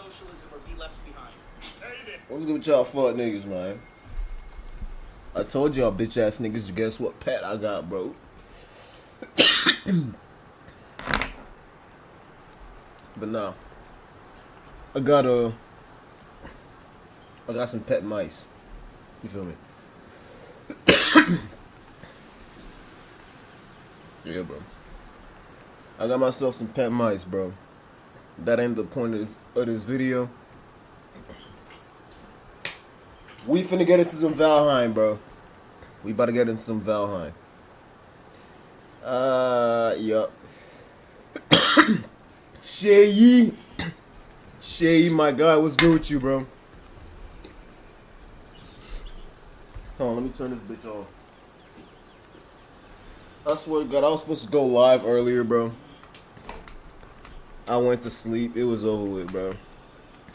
socialism or be left behind. What's good with y'all fuck niggas, man? I told y'all bitch ass niggas, guess what pet I got, bro? But nah. I got some pet mice. You feel me? Yeah, bro. I got myself some pet mice, bro. That ain't the point of this video. We finna get into some Valheim, bro. We about to get into some Valheim. Yup. Shay, my guy, what's good with you, bro? Hold on, let me turn this bitch off. I swear to God, I was supposed to go live earlier, bro. I went to sleep. It was over with, bro.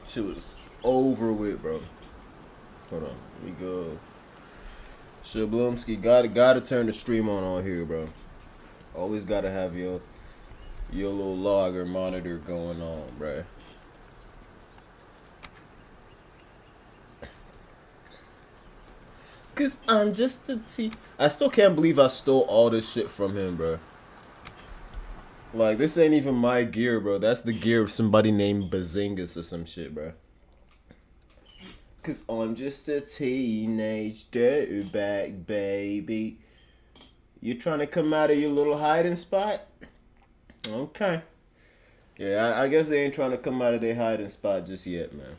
Shit was over with, bro. Hold on, let me go. Shablumski, gotta turn the stream on here, bro. Always gotta have your little logger monitor going on, bro. Cause I'm just a T. I still can't believe I stole all this shit from him, bro. Like, this ain't even my gear, bro. That's the gear of somebody named Bazingas or some shit, bro. Cause I'm just a teenage dirtbag, baby. You trying to come out of your little hiding spot? Okay. Yeah, I guess they ain't trying to come out of their hiding spot just yet, man.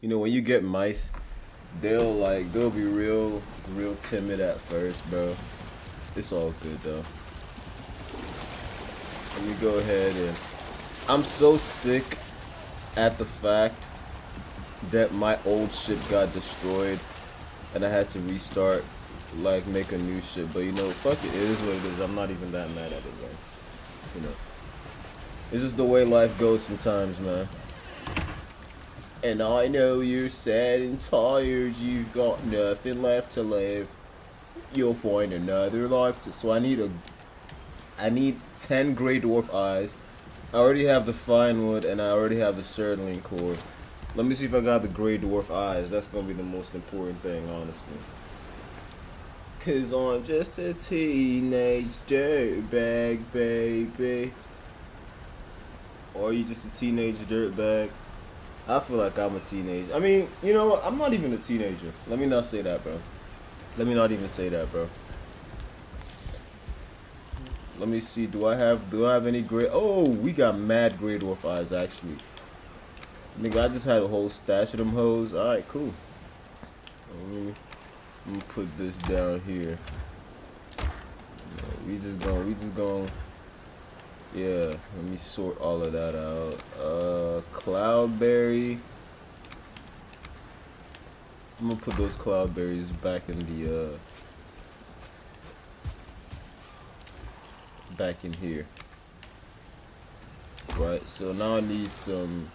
You know, when you get mice, they'll be real timid at first, bro. It's all good, though. Let me go ahead and... I'm so sick at the fact that my old ship got destroyed and I had to restart, like, make a new ship. But, you know, fuck it. It is what it is. I'm not even that mad at it, man. You know. It's just the way life goes sometimes, man. And I know you're sad and tired. You've got nothing left to live. You'll find another life to... So I need 10 Grey Dwarf eyes. I already have the fine wood and I already have the Sirloin core. Let me see if I got the Grey Dwarf eyes. That's gonna be the most important thing, honestly. Cause I'm just a teenage dirtbag, baby. Or are you just a teenage dirtbag? I feel like I'm a teenager. I mean, you know what? I'm not even a teenager. Let me not say that, bro. Let me not even say that, bro. Let me see. Do I have any gray? Oh, we got mad Grey Dwarf eyes, actually. Nigga, I just had a whole stash of them hoes. Alright, cool. Let me put this down here. We just going. Yeah, let me sort all of that out. Cloudberry. I'm gonna put those cloudberries back in the back in here. Right, so now I need some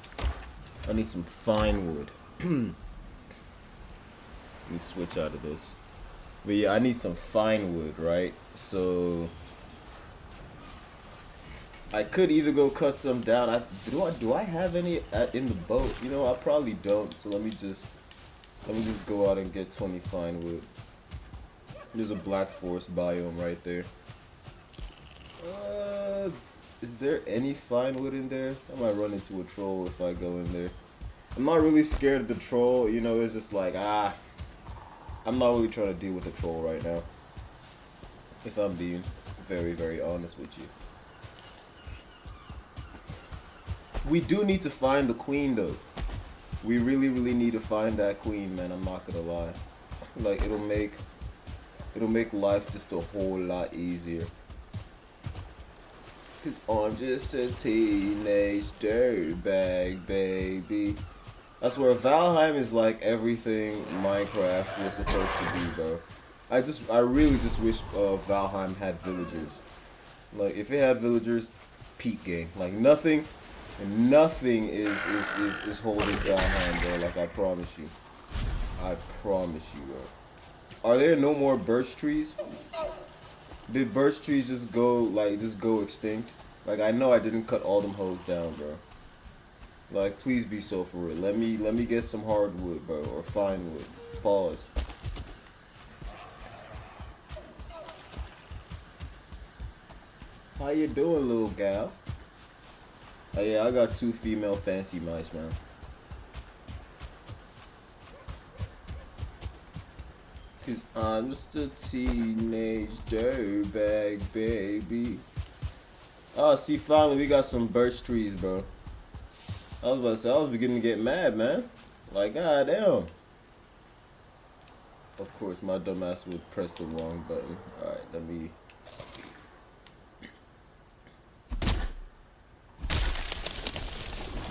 fine wood. Let me switch out of this. But yeah, I need some fine wood, right? So I could either go cut some down. Do I have any in the boat? You know, I probably don't. So let me just go out and get 20 fine wood. There's a black forest biome right there. Is there any fine wood in there? I might run into a troll if I go in there. I'm not really scared of the troll. You know, it's just like I'm not really trying to deal with the troll right now. If I'm being very honest with you. We do need to find the queen, though. We really need to find that queen, man. I'm not gonna lie. Like, it'll make life just a whole lot easier. Cause I'm just a teenage dirtbag, baby. I swear, Valheim is like everything Minecraft was supposed to be, bro. I really just wish Valheim had villagers. Like, if it had villagers, peak game. Like, nothing is holding Valheim, bro. Like, I promise you. I promise you, bro. Are there no more birch trees? Did birch trees just go extinct? Like, I know I didn't cut all them hoes down, bro. Like, please be so for real. Let me get some hardwood, bro, or fine wood. Pause. How you doing, little gal? Oh yeah, I got 2 female fancy mice, man. Cause I'm just a teenage dirtbag, baby. Oh, see, finally we got some birch trees, bro. I was about to say, I was beginning to get mad, man. Like, goddamn. Of course, my dumbass would press the wrong button. Alright, let me...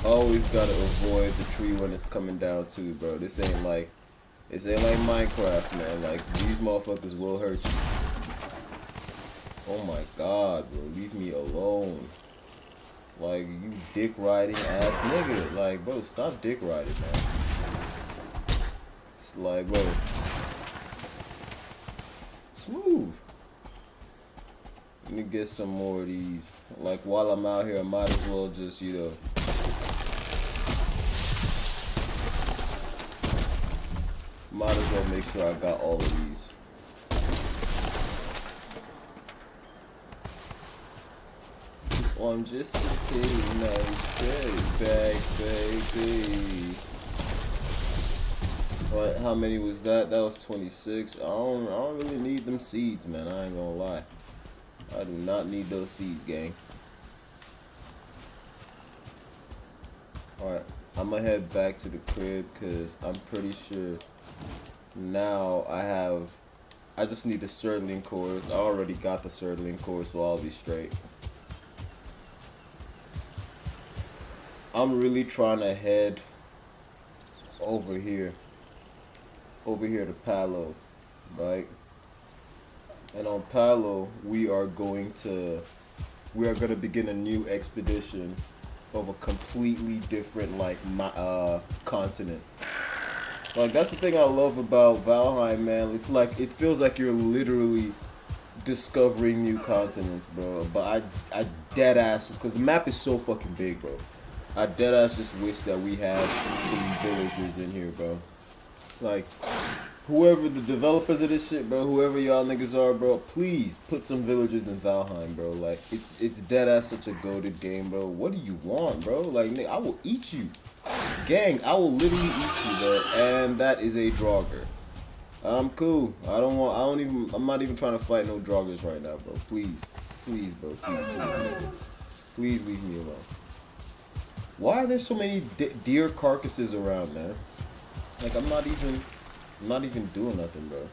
Always gotta avoid the tree when it's coming down too, bro. This ain't like Minecraft, man. Like, these motherfuckers will hurt you. Oh my god, bro. Leave me alone. Like, you dick riding ass nigga. Like, bro, stop dick riding, man. It's like, bro. Smooth. Let me get some more of these. Like, while I'm out here, I might as well just, you know. Might as well make sure I got all of these. I'm just a teenage bag, baby. What? How many was that? That was 26. I don't really need them seeds, man. I ain't gonna lie. I do not need those seeds, gang. Alright, I'm gonna head back to the crib because I'm pretty sure now I just need the Sirling cores. I already got the Sirling cores, so I'll be straight. I'm really trying to head over here to Palo, right? And on Palo, we are going to begin a new expedition of a completely different continent. Like, that's the thing I love about Valheim, man. It's like, it feels like you're literally discovering new continents, bro. But I dead ass, because the map is so fucking big, bro. I dead ass just wish that we had some villagers in here, bro. Like, whoever the developers of this shit, bro, whoever y'all niggas are, bro, please put some villagers in Valheim, bro. Like, it's dead ass such a goated game, bro. What do you want, bro? Like, nigga, I will eat you. Gang, I will literally eat you, bro. And that is a Draugr. I'm cool. I'm not even trying to fight no Draugrs right now, bro. Please. Please, bro. Please. Please leave me alone. Why are there so many deer carcasses around, man? Like, I'm not even doing nothing, bro.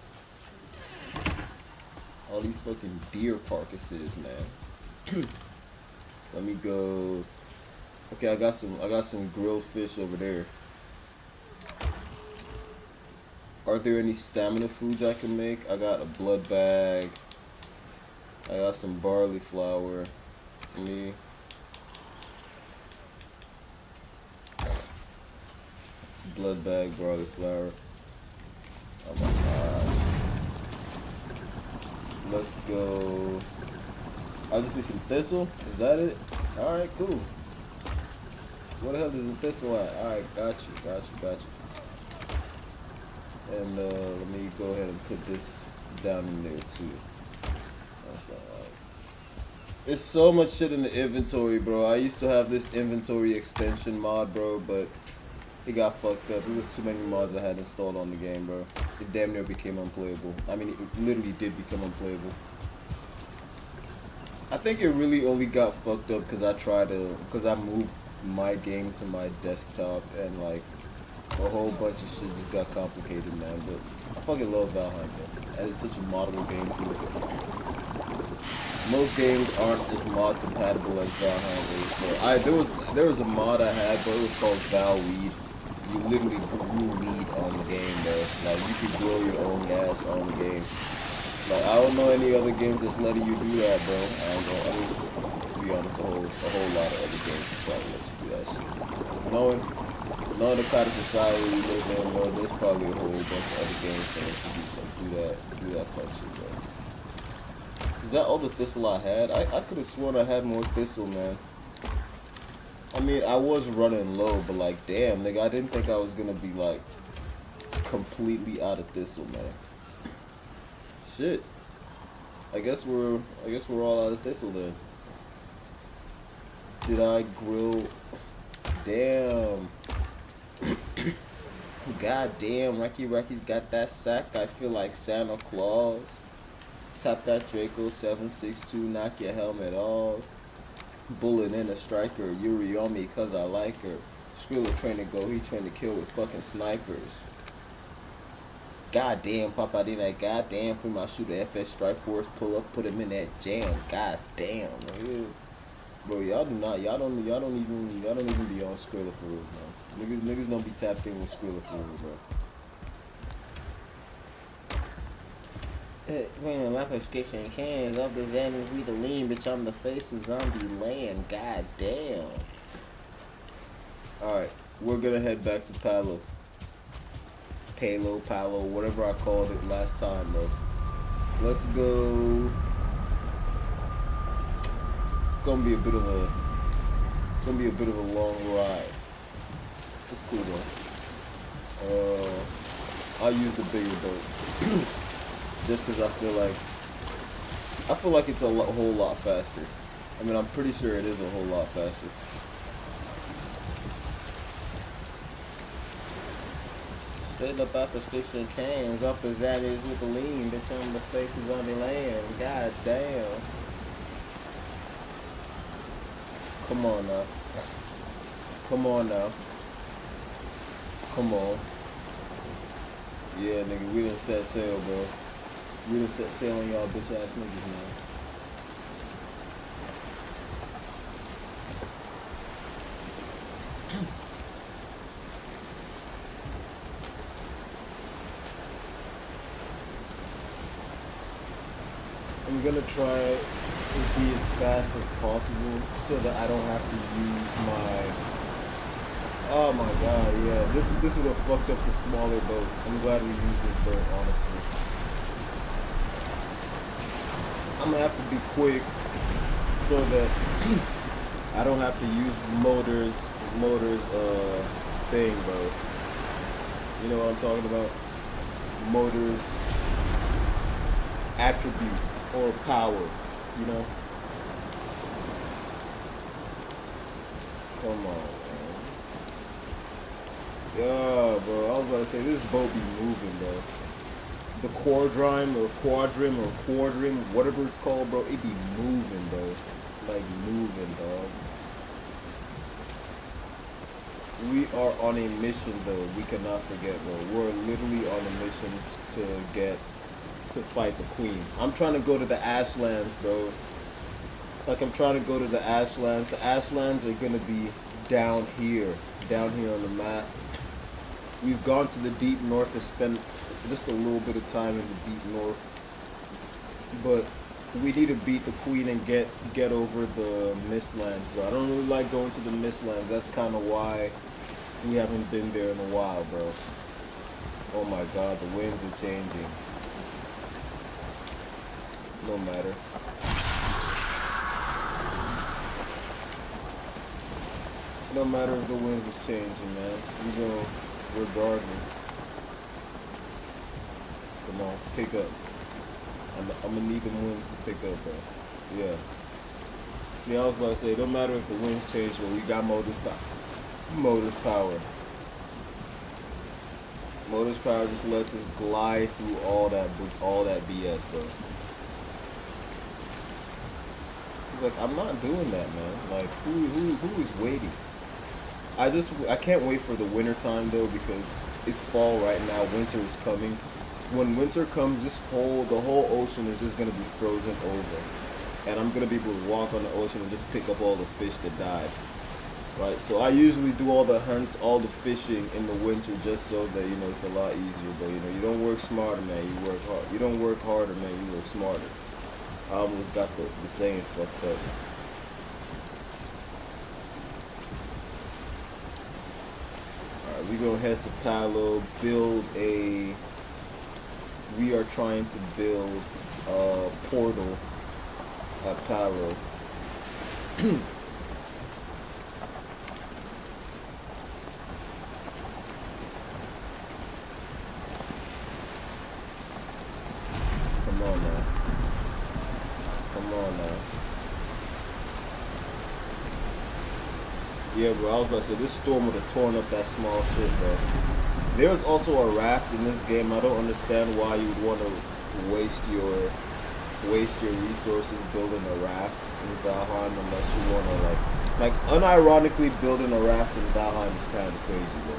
All these fucking deer carcasses, man. Let me go. Okay, I got some grilled fish over there. Are there any stamina foods I can make? I got a blood bag. I got some barley flour. Blood bag, barley flour. Oh my god. Let's go. I just need some thistle. Is that it? Alright, cool. Where the hell is the thistle at? Alright, got you. And let me go ahead and put this down in there too. That's alright. There's so much shit in the inventory, bro. I used to have this inventory extension mod, bro, but it got fucked up. It was too many mods I had installed on the game, bro. It damn near became unplayable. I mean, it literally did become unplayable. I think it really only got fucked up because I moved my game to my desktop and like a whole bunch of shit just got complicated, man. But I fucking love Valheim, man. And it's such a moddable game too. Most games aren't as mod compatible as Valheim is. So there was a mod I had, but it was called Val Weed. You literally grew weed on the game, bro. Like, you could grow your own gas on the game. Like, I don't know any other games that's letting you do that, bro. To be honest, a whole lot of other games will probably let you do that shit. Knowing the kind of society we live in, bro, there's probably a whole bunch of other games that let you do that fuck shit, bro. Is that all the thistle I had? I could have sworn I had more thistle, man. I mean, I was running low, but like, damn, nigga, I didn't think I was gonna be like completely out of thistle, man. Shit. I guess we're all out of thistle then. Did I grill? Damn. God damn, Recky's got that sack. I feel like Santa Claus. Tap that Draco 762, knock your helmet off. Bullet in a striker, Yuri on me cause I like her. Skrilla train to go, he trained to kill with fucking snipers. Goddamn, pop out in that goddamn free my shooter FS Strike Force, pull up, put him in that jam. Goddamn, bro, y'all don't even be on Skrilla for real, man. Niggas don't be tapped in with Skrilla for real, bro. Man, my prescription cans off the Xanax, we the lean, bitch. I'm the face of zombie land. God damn. Alright, we're gonna head back to Palo, whatever I called it last time, bro. Let's go. It's gonna be a bit of a long ride. It's cool though. I'll use the bigger boat. Just because I feel like it's a whole lot faster. I mean, I'm pretty sure it is a whole lot faster. Straight up out prescription cans, off the Xanax with the lean, bitch on the faces on the land. God damn. Come on now. Come on now. Come on. Yeah, nigga, we done set sail, bro. We done set sail on y'all bitch ass niggas, man. I'm gonna try to be as fast as possible so that I don't have to use my... Oh my god, yeah. This would have fucked up the smaller boat. I'm glad we used this boat, honestly. I'm gonna have to be quick so that I don't have to use motors thing, bro. You know what I'm talking about? Motors attribute or power, you know? Come on, man. Yeah, bro, I was about to say, this boat be moving, bro. The quadrim, whatever it's called, bro, it be moving, bro. Like, moving, dog. We are on a mission, though. We cannot forget, bro. We're literally on a mission to fight the queen. I'm trying to go to the Ashlands, bro. Like, I'm trying to go to the Ashlands. The Ashlands are gonna be down here on the map. We've gone to the deep north to spend just a little bit of time in the deep north, but we need to beat the queen and get over the Mistlands, bro. I don't really like going to the Mistlands. That's kind of why we haven't been there in a while, bro. Oh my god, the winds are changing. No matter. No matter if the winds is changing, man. We go regardless. Come on, pick up. I'm gonna need the winds to pick up, bro. Yeah. Yeah, I was about to say, don't matter if the winds change, but we got motors power. Motors power. Motors power just lets us glide through all that BS, bro. He's like, I'm not doing that, man. Like, who is waiting? I can't wait for the winter time though, because it's fall right now. Winter is coming. When winter comes, the whole ocean is just gonna be frozen over, and I'm gonna be able to walk on the ocean and just pick up all the fish that died. Right. So I usually do all the hunts, all the fishing in the winter, just so that it's a lot easier. But you don't work smarter, man. You work hard. You don't work harder, man. You work smarter. I almost got the saying fucked up. Alright, we gonna head to Palo, we are trying to build a portal at Palo. on now. Come on now. Yeah, bro, I was about to say, this storm would have torn up that small shit, bro. There's also a raft in this game. I don't understand why you would want to waste your resources building a raft in Valheim unless you want to, like unironically building a raft in Valheim is kind of crazy, bro.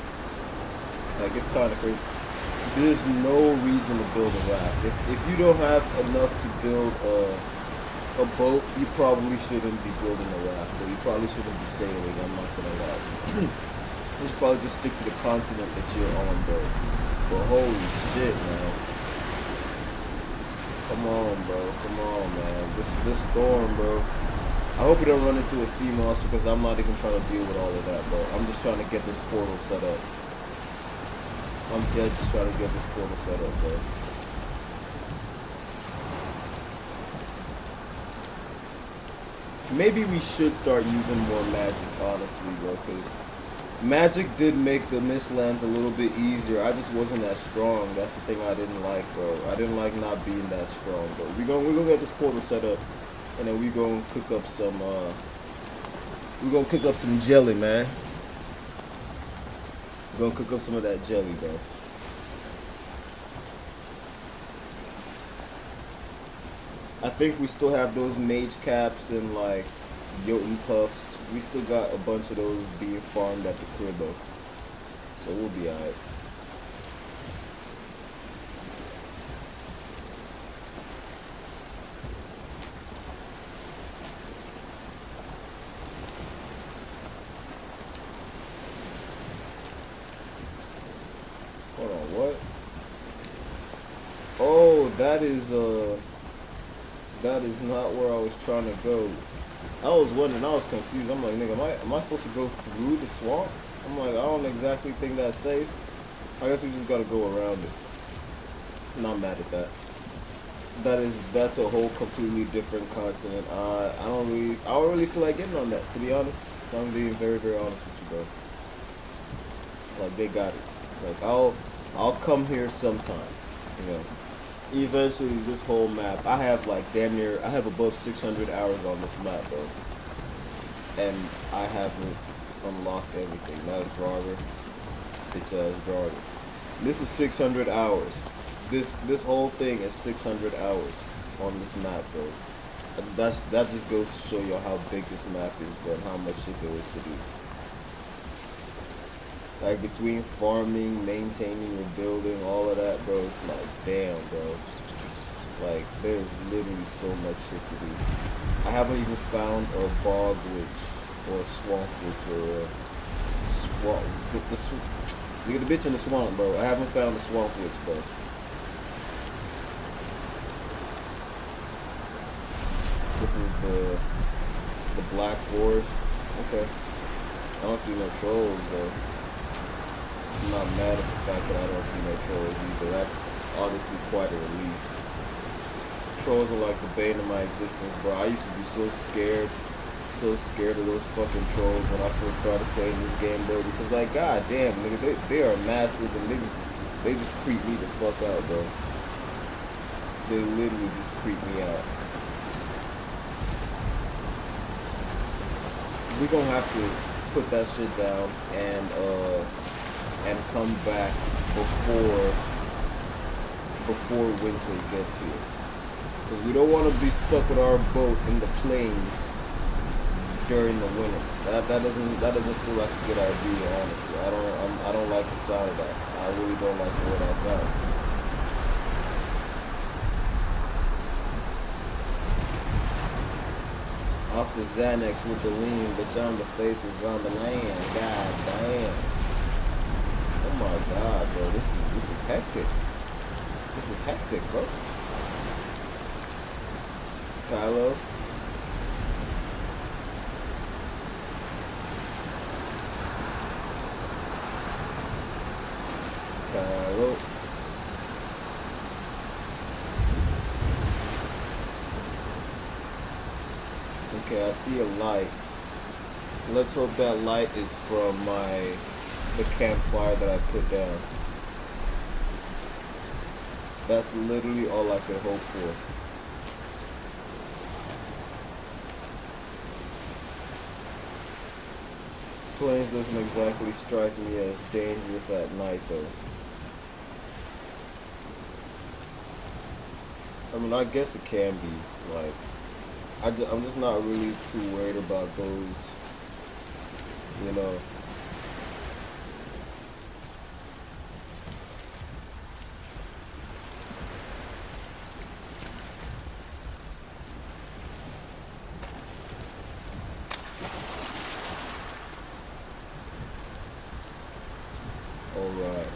Like, it's kind of crazy. There's no reason to build a raft. If you don't have enough to build a boat, you probably shouldn't be building a raft, but you probably shouldn't be sailing, I'm not gonna lie. You should probably just stick to the continent that you're on, bro. But holy shit, man. Come on, bro. Come on, man. This storm, bro. I hope we don't run into a sea monster, because I'm not even trying to deal with all of that, bro. I'm just trying to get this portal set up. I'm dead just trying to get this portal set up, bro. Maybe we should start using more magic, honestly, bro, because magic did make the Mistlands a little bit easier. I just wasn't that strong. That's the thing I didn't like, bro. I didn't like not being that strong, bro. We're gonna get this portal set up, and then we're gonna cook up some jelly, man. We're gonna cook up some of that jelly, bro. I think we still have those mage caps and like Jotun puffs. We still got a bunch of those being farmed at the crib though. So we'll be alright. Hold on, what? Oh, that is not where I was trying to go. I was wondering, I was confused. I'm like, nigga, am I supposed to go through the swamp? I'm like, I don't exactly think that's safe. I guess we just gotta go around it. Not mad at that. That's a whole completely different continent. I don't really feel like getting on that, to be honest. I'm being very, very honest with you, bro. Like, they got it. Like, I'll come here sometime, you know. Eventually, this whole map, I have like damn near, I have above 600 hours on this map, bro. And I haven't unlocked everything. That is Draugr. Bitch ass Draugr. This is 600 hours. This whole thing is 600 hours on this map, bro. That just goes to show you how big this map is, bro, and how much shit there is to do. Like, between farming, maintaining, rebuilding, all of that, bro, it's like, damn, bro. Like, there's literally so much shit to do. I haven't even found a bog witch, or a swamp witch, or a swamp. Look at the bitch in the swamp, bro. I haven't found a swamp witch, bro. This is the Black Forest. Okay. I don't see no trolls, though. I'm not mad at the fact that I don't see no trolls either. That's honestly quite a relief. Trolls are like the bane of my existence, bro. I used to be so scared of those fucking trolls when I first started playing this game, bro. Because, like, god damn, nigga, they are massive and they just creep me the fuck out, bro. They literally just creep me out. We're gonna have to put that shit down and come back before winter gets here, because we don't want to be stuck with our boat in the plains during the winter. That doesn't feel like a good idea, honestly. I don't like the sound of that. I really don't like the way that sounds. Off the Xanax with the lean, bitch, on the faces on the land. God damn. Oh my god, bro. This is hectic. This is hectic, bro. Kylo. Kylo. Okay, I see a light. Let's hope that light is from the campfire that I put down. That's literally all I could hope for. Planes doesn't exactly strike me as dangerous at night, though. I mean, I guess it can be. Like, I'm just not really too worried about those, you know. Alright.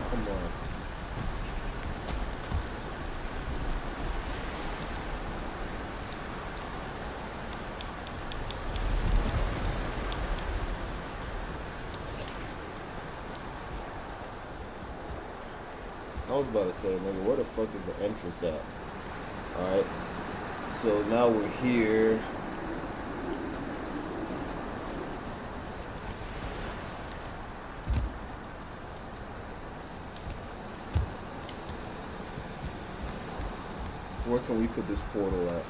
Come on. I was about to say, nigga, where the fuck is the entrance at? Alright. So now we're here. Where can we put this portal at?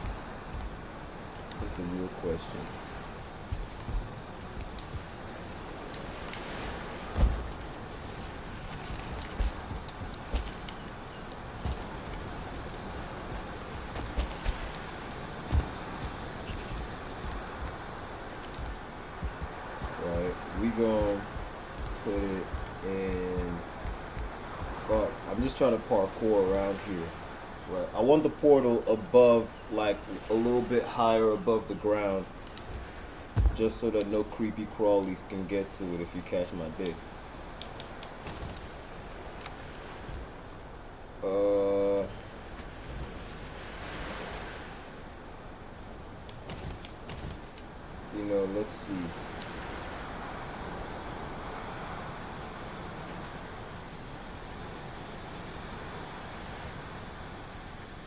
That's the real question. Right, we gon' put it in. Fuck, I'm just trying to parkour around here. Right, I want the portal above, like a little bit higher above the ground, just so that no creepy crawlies can get to it if you catch my dick. You know, let's see.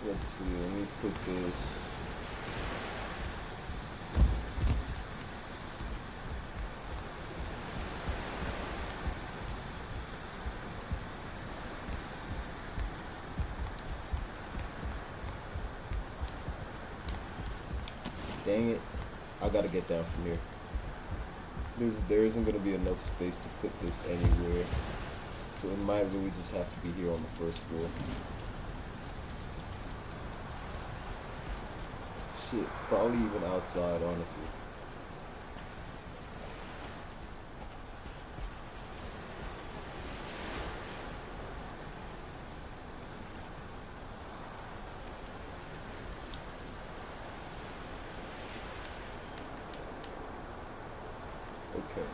Let's see, let me put this. Dang it. I gotta get down from here. There isn't gonna be enough space to put this anywhere. So it might really just have to be here on the first floor. Shit, probably even outside, honestly. Okay.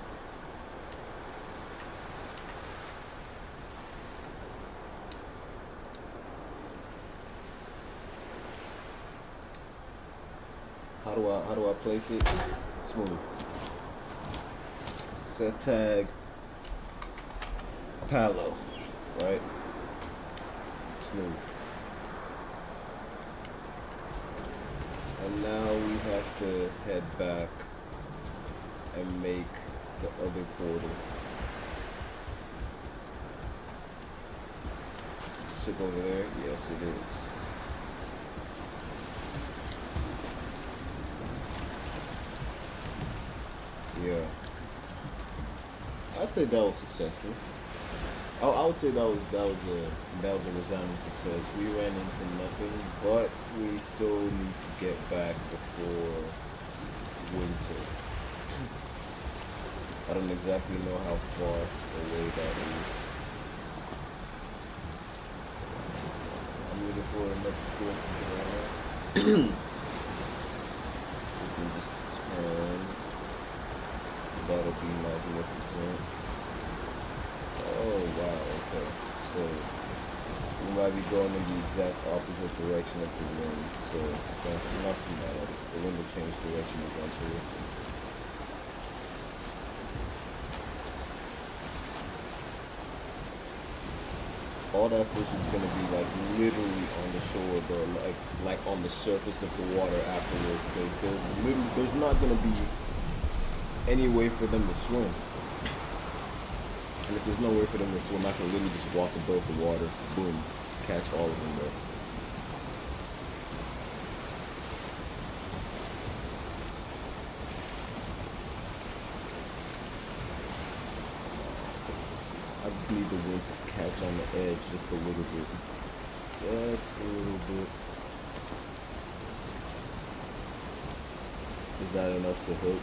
How do I place it? Smooth. Set tag Palo, right? Smooth. And now we have to head back and make the other portal. Is the ship over there? Yes, it is. Yeah. I'd say that was successful. I would say that was a resounding success. We ran into nothing, but we still need to get back before winter. I don't exactly know how far away that is. I'm waiting for enough torque to get around. We can just turn. That'll be magnificent. Oh wow, okay. So we might be going in the exact opposite direction of the wind. So I'm not too mad at it. The wind will change direction eventually. all that fish is gonna be like literally on the shore, bro, like on the surface of the water afterwards, because there's not gonna be any way for them to swim. And if there's no way for them to swim, I can literally just walk above the water, boom, catch all of them, bro. I just need the wind to catch on the edge just a little bit. Just a little bit. Is that enough to hook?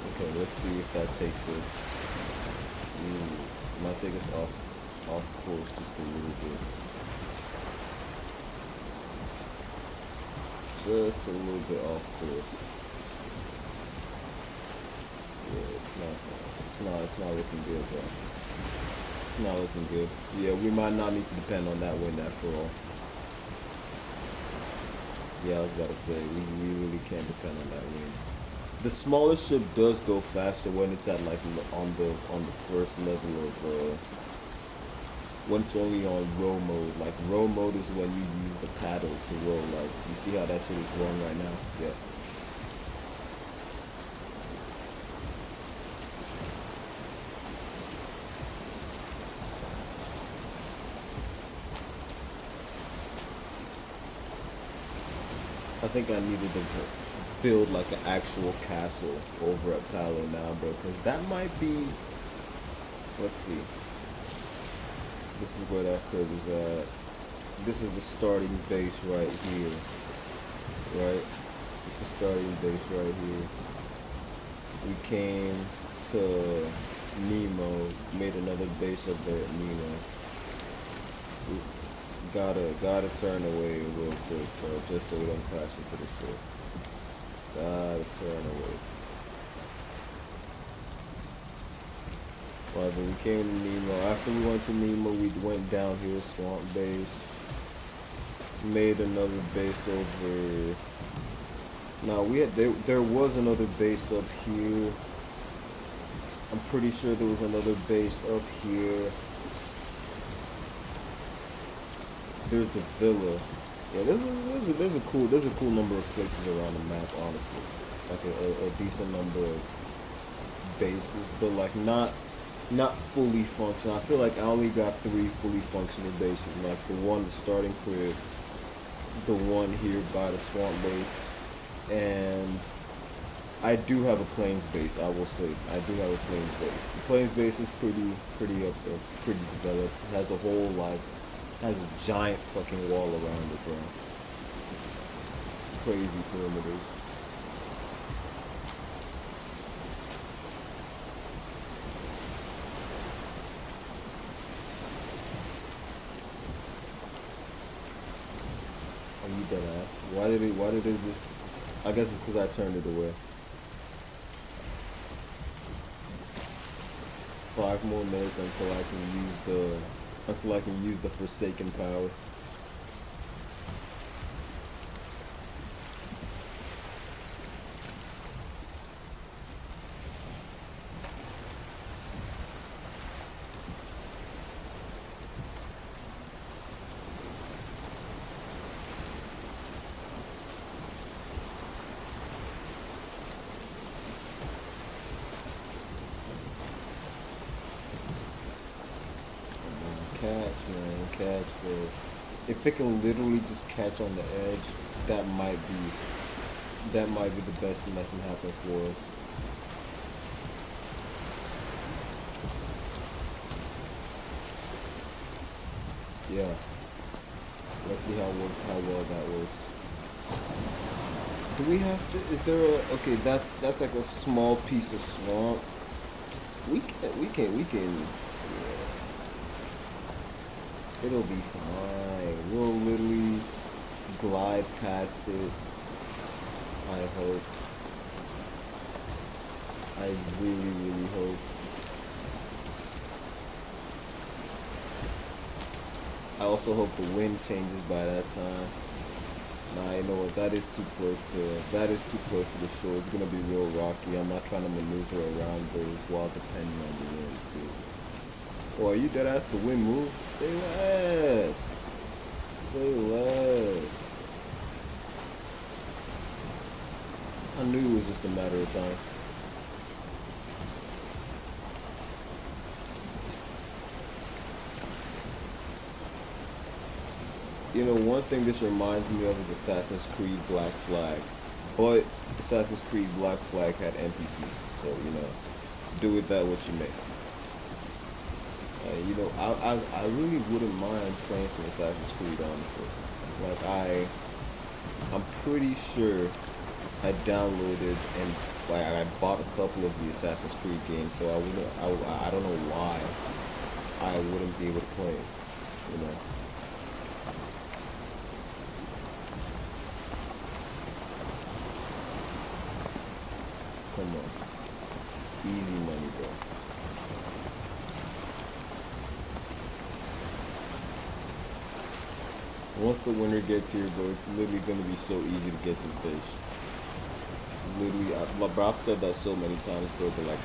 Okay, let's see if that takes us. Might take us off course just a little bit. Just a little bit off course. Yeah, it's not looking good, bro. It's not looking good. Yeah, we might not need to depend on that wind after all. Yeah, I was about to say, we really can't depend on that wind. The smaller ship does go faster when it's at like on the first level of when it's only on row mode. Like row mode is when you use the paddle to row. Like you see how that shit is rowing right now? Yeah. I think I needed to build like an actual castle over at Palo now, bro, because that might be. Let's see. This is where that crib is at. This is the starting base right here. Right? This is starting base right here. We came to Nemo, made another base up there at Nemo. We gotta turn away real quick, bro, just so we don't crash into the ship. Gotta turn away. But we came to Nemo. After we went to Nemo, we went down here, Swamp Base. Made another base over. Now there was another base up here. I'm pretty sure there was another base up here. There's the villa. Yeah, there's a cool number of places around the map, honestly. Like a decent number of bases, but like not fully functional. I feel like I only got 3 fully functional bases. Like the one, the starting crib, the one here by the swamp base, and I do have a plains base. I will say I do have a plains base. The plains base is pretty up there, pretty developed. It has a whole has a giant fucking wall around it, bro. Crazy perimeters. Are you dead ass? Why did it just, I guess it's because I turned it away. 5 more minutes until I can use the Forsaken power. Catch, bro. If it can literally just catch on the edge, that might be the best thing that can happen for us. Yeah. Let's see how well that works. Do we have to? Is there a? Okay, that's like a small piece of swamp. We can. It'll be fine. We'll literally glide past it. I hope. I really hope. I also hope the wind changes by that time. Nah, you know what? That is too close to the shore. It's gonna be real rocky. I'm not trying to maneuver around those while depending on the wind too. Or are you dead ass the wind move? Say less. Say less. I knew it was just a matter of time. You know, one thing this reminds me of is Assassin's Creed Black Flag. But Assassin's Creed Black Flag had NPCs. So, you know, do with that what you may. You know, I really wouldn't mind playing some Assassin's Creed, honestly. Like, I'm pretty sure I downloaded and like I bought a couple of the Assassin's Creed games, so I don't know why I wouldn't be able to play it, you know. Come on. Easy money, bro. Once the winter gets here, bro, it's literally gonna be so easy to get some fish. Literally, bro, I've said that so many times, bro, but like,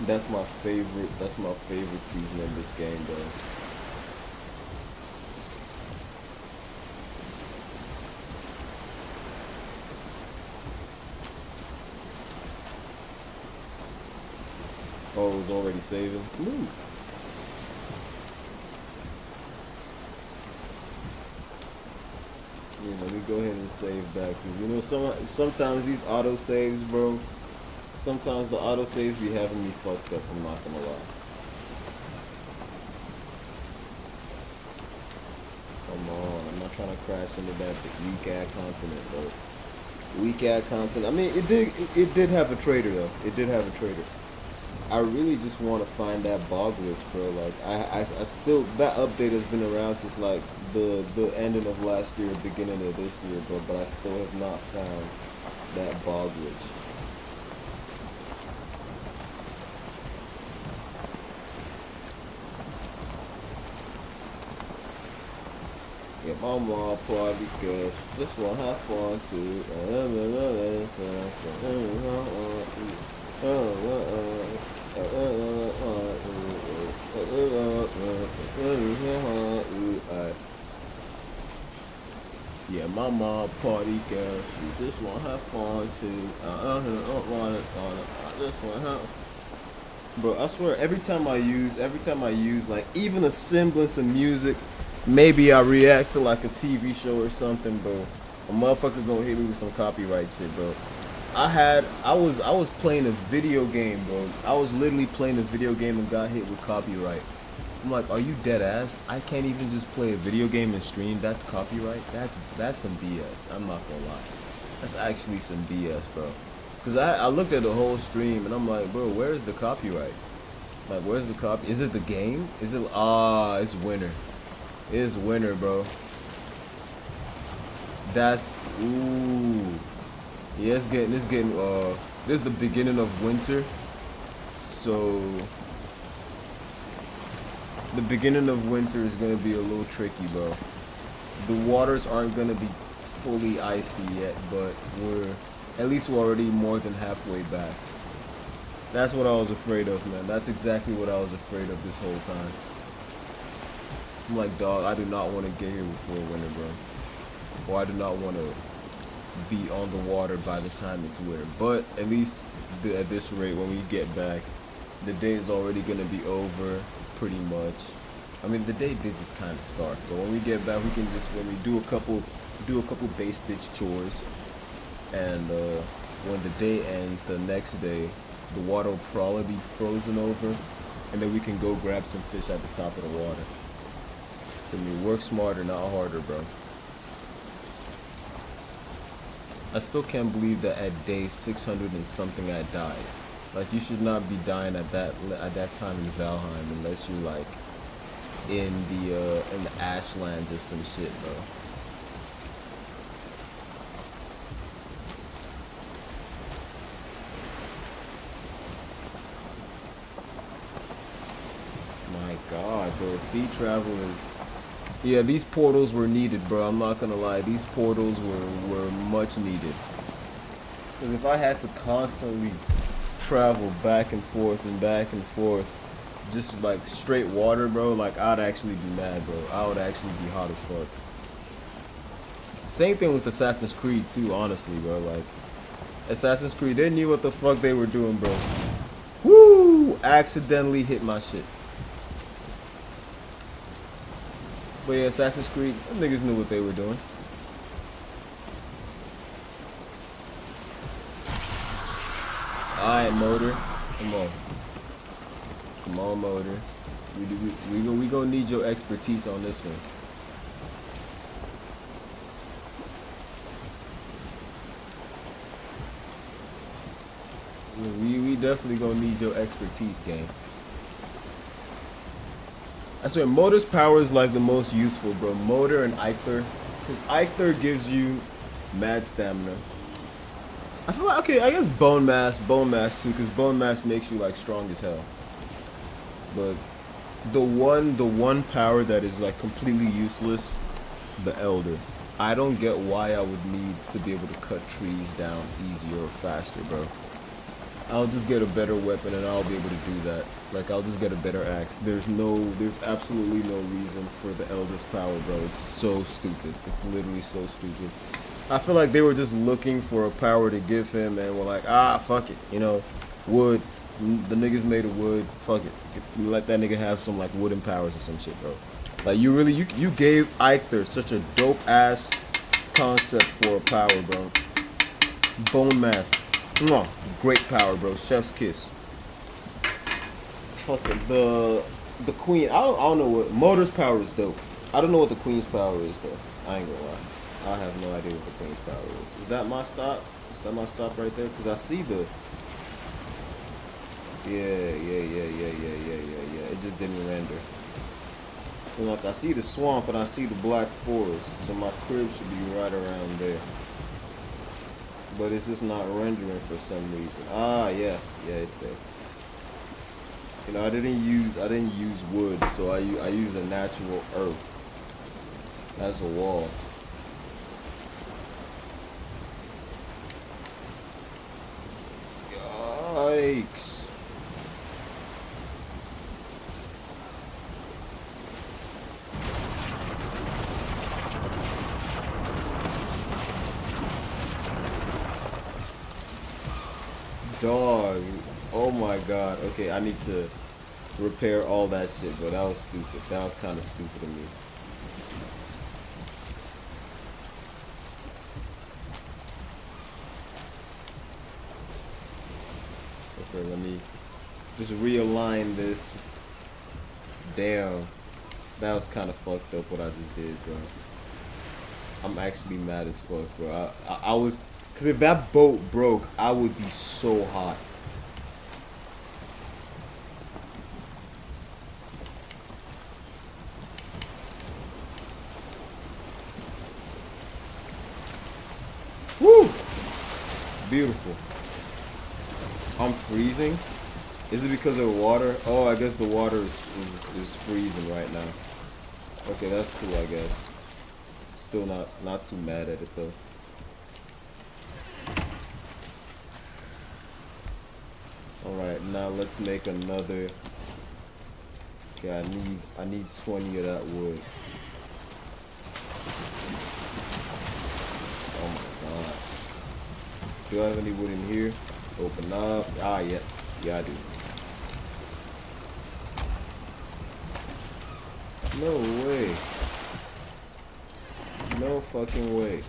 that's my favorite season of this game, bro. Oh, it was already saving? Smooth. Yeah, let me go ahead and save that, cause you know sometimes these auto saves, bro. Sometimes the auto saves be having me fucked up. I'm not gonna lie. Come on, I'm not trying to crash into that weak ass continent, bro. Weak ass continent. I mean, it did have a trader though. It did have a trader. I really just want to find that bog glitch, bro. Like I still, that update has been around since like the ending of last year, beginning of this year, bro. But I still have not found that bog glitch. Yeah, my mom probably goes, just wanna have fun too. Yeah, my mom party girl, she just wanna have fun too. I just wanna have. Bro, I swear, every time I use like even a semblance of music, maybe I react to like a TV show or something, bro. A motherfucker gonna hit me with some copyright shit, bro. I was playing a video game, bro. I was literally playing a video game and got hit with copyright. I'm like, are you dead ass? I can't even just play a video game and stream. That's copyright. That's some BS. I'm not gonna lie. That's actually some BS, bro. Cause I looked at the whole stream and I'm like, bro, where's the copyright? Like, where's the copy? Is it the game? Is it? It's winter. It's winter, bro. That's ooh. Yeah, it's getting. This is the beginning of winter, so the beginning of winter is gonna be a little tricky, bro. The waters aren't gonna be fully icy yet, but we're already more than halfway back. That's what I was afraid of, man. That's exactly what I was afraid of this whole time. I'm like, dog, I do not want to get here before winter, bro. Or I do not want to be on the water by the time it's winter. But at least at this rate, when we get back, the day is already going to be over, pretty much. I mean, the day did just kind of start, but when we get back, we can just, when we do a couple base bitch chores, and when the day ends, the next day, the water will probably be frozen over, and then we can go grab some fish at the top of the water. I mean, work smarter, not harder, bro. I still can't believe that at day 600 and something I died. Like, you should not be dying at that time in Valheim unless you're like in the Ashlands or some shit, bro. My God, bro, sea travel is. Yeah, these portals were needed, bro. I'm not gonna lie. These portals were much needed. Because if I had to constantly travel back and forth, just like straight water, bro, like I'd actually be mad, bro. I would actually be hot as fuck. Same thing with Assassin's Creed too, honestly, bro. Like Assassin's Creed, they knew what the fuck they were doing, bro. Woo! Accidentally hit my shit. But yeah, Assassin's Creed, them niggas knew what they were doing. Alright, Motor. Come on. Come on, Motor. We gonna need your expertise on this one. We definitely gonna need your expertise, gang. I swear, Motor's power is like the most useful, bro. Motor and Eichler. Because Eichler gives you mad stamina. I feel like, okay, I guess bone mass too, because bone mass makes you like strong as hell. But the one power that is like completely useless, the Elder. I don't get why I would need to be able to cut trees down easier or faster, bro. I'll just get a better weapon and I'll be able to do that. Like, I'll just get a better axe. There's absolutely no reason for the Elder's power, bro. It's so stupid. It's literally so stupid. I feel like they were just looking for a power to give him and were like, ah, fuck it. You know, wood. The niggas made of wood. Fuck it. Let that nigga have some, like, wooden powers or some shit, bro. Like, you gave Eichler such a dope-ass concept for a power, bro. Bone mass. Mwah. Great power, bro. Chef's kiss. Fucking the queen. I don't know what Motor's power is dope. I don't know what the queen's power is though. I ain't gonna lie. I have no idea what the queen's power is. Is that my stop? Is that my stop right there? Cause I see the. Yeah. It just didn't render. And like I see the swamp and I see the black forest, so my crib should be right around there. But it's just not rendering for some reason. Ah, yeah, it's there. You know, I didn't use wood, so I used a natural earth as a wall. Yikes. Dog. Oh my god. Okay, I need to repair all that shit, bro. That was stupid. That was kind of stupid of me. Okay, let me just realign this. Damn. That was kind of fucked up what I just did, bro. I'm actually mad as fuck, bro. I was... Because if that boat broke, I would be so hot. Woo! Beautiful. I'm freezing? Is it because of the water? Oh, I guess the water is freezing right now. Okay, that's cool, I guess. Still not too mad at it, though. Alright, now let's make another. Okay, I need 20 of that wood. Oh my god. Do I have any wood in here? Open up. Ah, yeah. Yeah, I do. No way. No fucking way.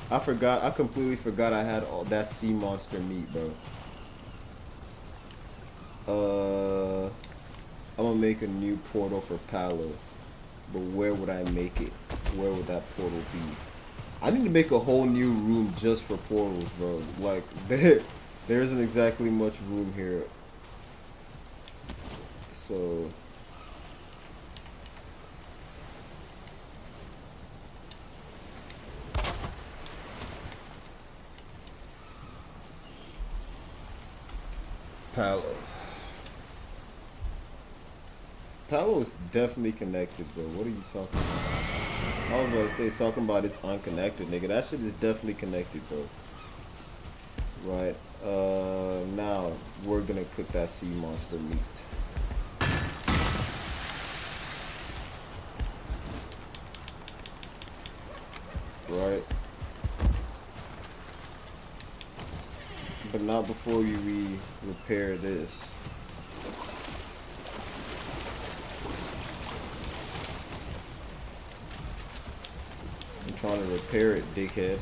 I completely forgot I had all that sea monster meat, bro. I'm gonna make a new portal for Palo, but where would I make it? Where would that portal be? I need to make a whole new room just for portals, bro. Like there isn't exactly much room here, so. Palo is definitely connected, bro. What are you talking about? I was about to say, talking about it's unconnected, nigga. That shit is definitely connected, bro. Right. Now we're gonna cook that sea monster meat. not before we repair this. I'm trying to repair it, dickhead.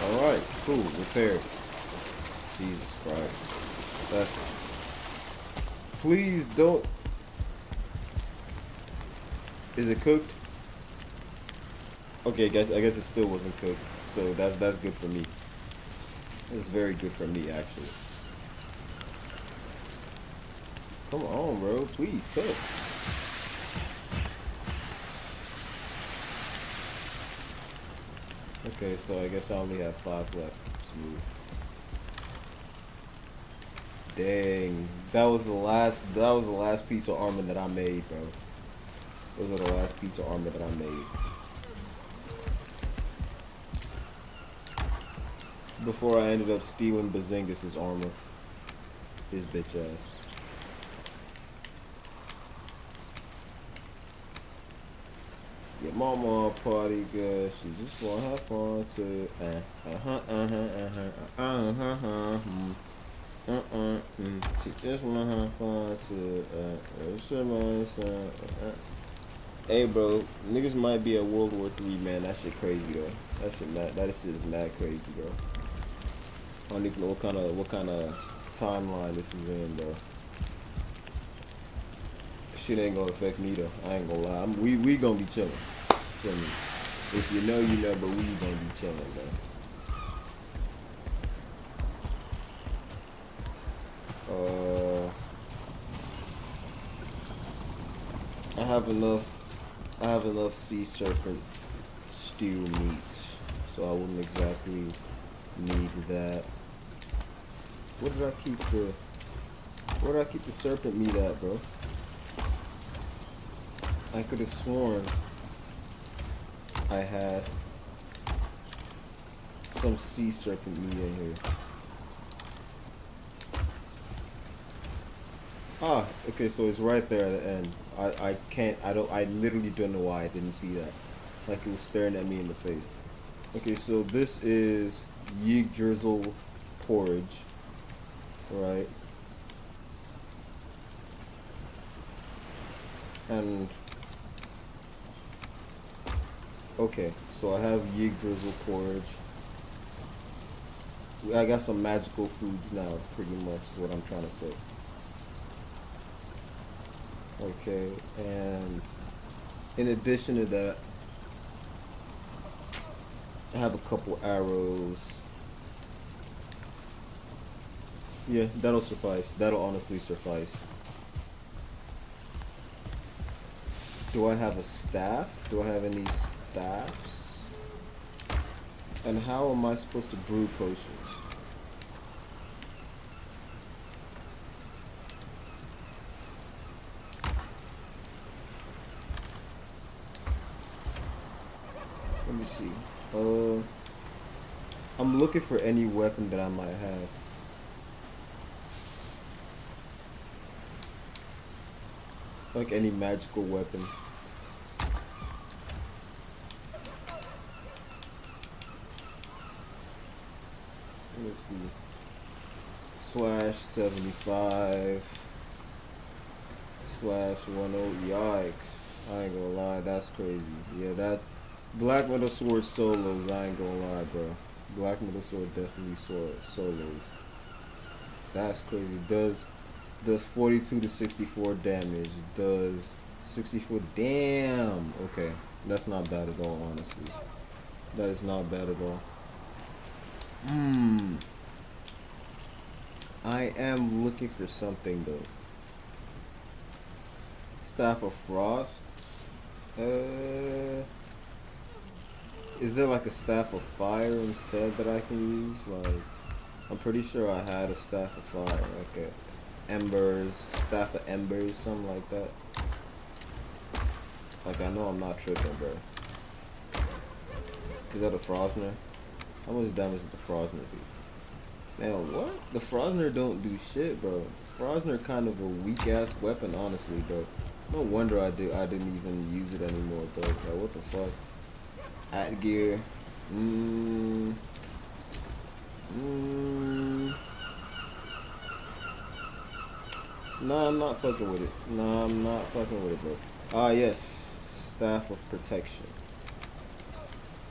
Alright, cool, repaired. Jesus Christ. That's... Please don't... Is it cooked? Okay, guys, I guess it still wasn't cooked. So that's good for me. It's very good for me, actually. Come on, bro. Please cook. Okay, so I guess I only have 5 left. Smooth. Dang, that was the last piece of armor that I made, bro. Those are the last piece of armor that I made. Before I ended up stealing Bazingus' armor. His bitch ass. Get mama party good. She just wanna have fun too. She just wanna have fun too. Hey, bro, niggas might be at World War III, man. That shit crazy though. That shit is mad crazy, bro. I don't even know what kind of timeline this is in, bro. Shit ain't gonna affect me though. I ain't gonna lie. We gonna be chilling. Feel me? If you know, you know, but we gonna be chilling, man. I have enough sea serpent stew meat, so I wouldn't exactly need that. Where did I keep the serpent meat at, bro? I could have sworn I had some sea serpent meat in here. Ah, okay, so it's right there at the end. I literally don't know why I didn't see that. Like it was staring at me in the face. Okay, so this is Yeeg Drizzle porridge, right? And okay, so I have Yeeg Drizzle porridge. I got some magical foods now, pretty much is what I'm trying to say. Okay, and in addition to that, I have a couple arrows. Yeah, that'll suffice. That'll honestly suffice. Do I have a staff? Do I have any staffs? And how am I supposed to brew potions? Let me see. I'm looking for any weapon that I might have. Like any magical weapon. Let's see. /75 /10. Yikes. I ain't gonna lie, that's crazy. Yeah, that Black Metal Sword solos, I ain't gonna lie, bro. Black Metal Sword definitely solos. That's crazy. Does 42 to 64 damage. Does 64. Damn. Okay. That's not bad at all, honestly. That is not bad at all. I am looking for something though. Staff of Frost. Is there like a Staff of Fire instead that I can use? Like, I'm pretty sure I had a Staff of Fire, like a Embers, Staff of Embers, something like that. Like, I know I'm not tripping, bro. Is that a Frosner? How much damage does the Frosner do? Man, what? The Frosner don't do shit, bro. Frosner kind of a weak ass weapon, honestly, bro. No wonder I didn't even use it anymore, bro. Like, what the fuck? At gear. Mmm. Mmm. Nah, I'm not fucking with it. Nah, I'm not fucking with it, bro. Ah, yes. Staff of protection.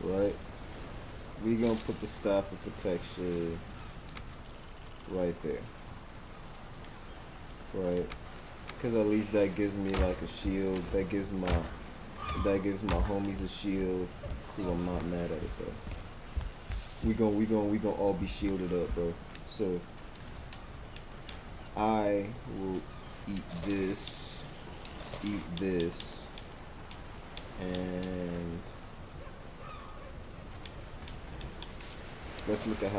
Right? We gonna put the staff of protection right there. Right? Because at least that gives me like a shield. That gives my homies a shield. Cool, I'm not mad at it though. We gonna all be shielded up, bro. So I will eat this, and let's look at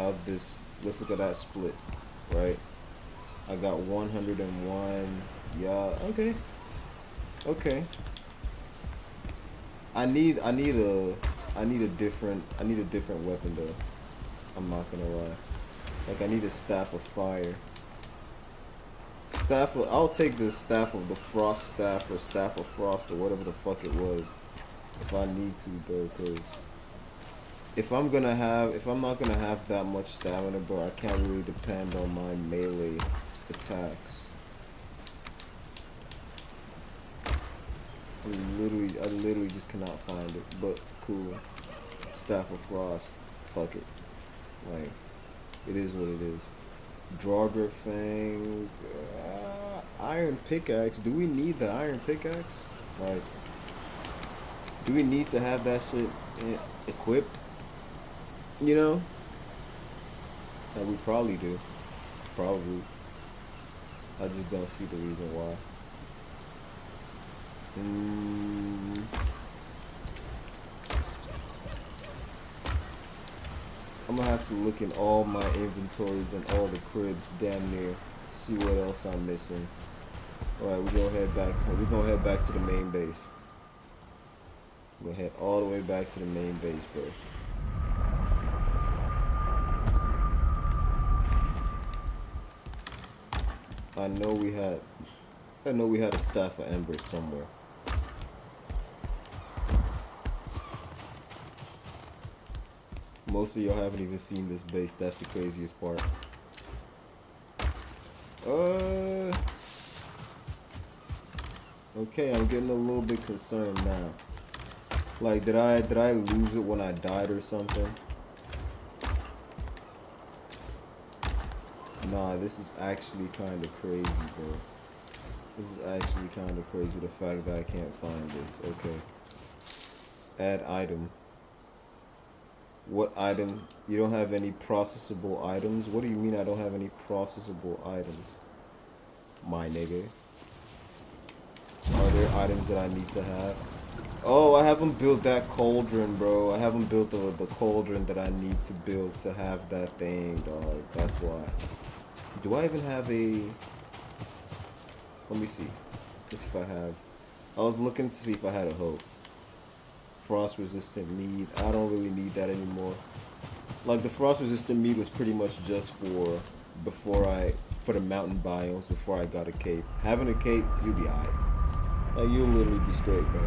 that split, right? I got 101. Yeah, okay. Okay. I need a different weapon though. I'm not gonna lie. Like I need a staff of fire. I'll take the staff of the frost staff or staff of frost or whatever the fuck it was if I need to, bro, cuz if I'm not gonna have that much stamina, bro, I can't really depend on my melee attacks. I literally just cannot find it. But cool. Staff of Frost. Fuck it. Like, it is what it is. Draugr Fang. Iron Pickaxe. Do we need the Iron Pickaxe? Like, do we need to have that shit equipped? You know? Like, we probably do. Probably. I just don't see the reason why. I'm gonna have to look in all my inventories and all the cribs damn near, see what else I'm missing. Alright, we're gonna head back. We're gonna head back to the main base. We're gonna head all the way back to the main base, bro. I know we had a staff of embers somewhere. Most of y'all haven't even seen this base. That's the craziest part. Okay, I'm getting a little bit concerned now. Like, did I lose it when I died or something? Nah, this is actually kind of crazy, bro. This is actually kind of crazy, the fact that I can't find this. Okay. Add item. What item? You don't have any processable items? What do you mean I don't have any processable items? My nigga. Are there items that I need to have? Oh, I haven't built that cauldron, bro. I haven't built the cauldron that I need to build to have that thing, dog. That's why. Do I even have a... Let me see. Let's see if I have... I was looking to see if I had a hope. Frost resistant meat. I don't really need that anymore. Like, the frost resistant meat was pretty much just for the mountain biomes before I got a cape. Having a cape, you'll be alright. Like, you'll literally be straight, bro.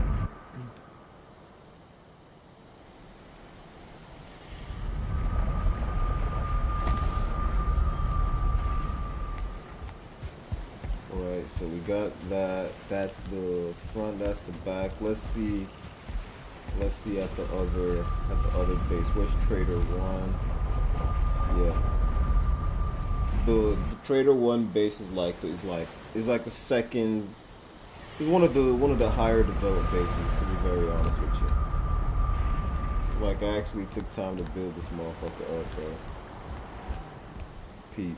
Alright, so we got that. That's the front, that's the back. Let's see at the other base. Where's Trader 1? Yeah. The Trader 1 base is like the second. It's one of the higher developed bases, to be very honest with you. Like, I actually took time to build this motherfucker up, bro. Pete.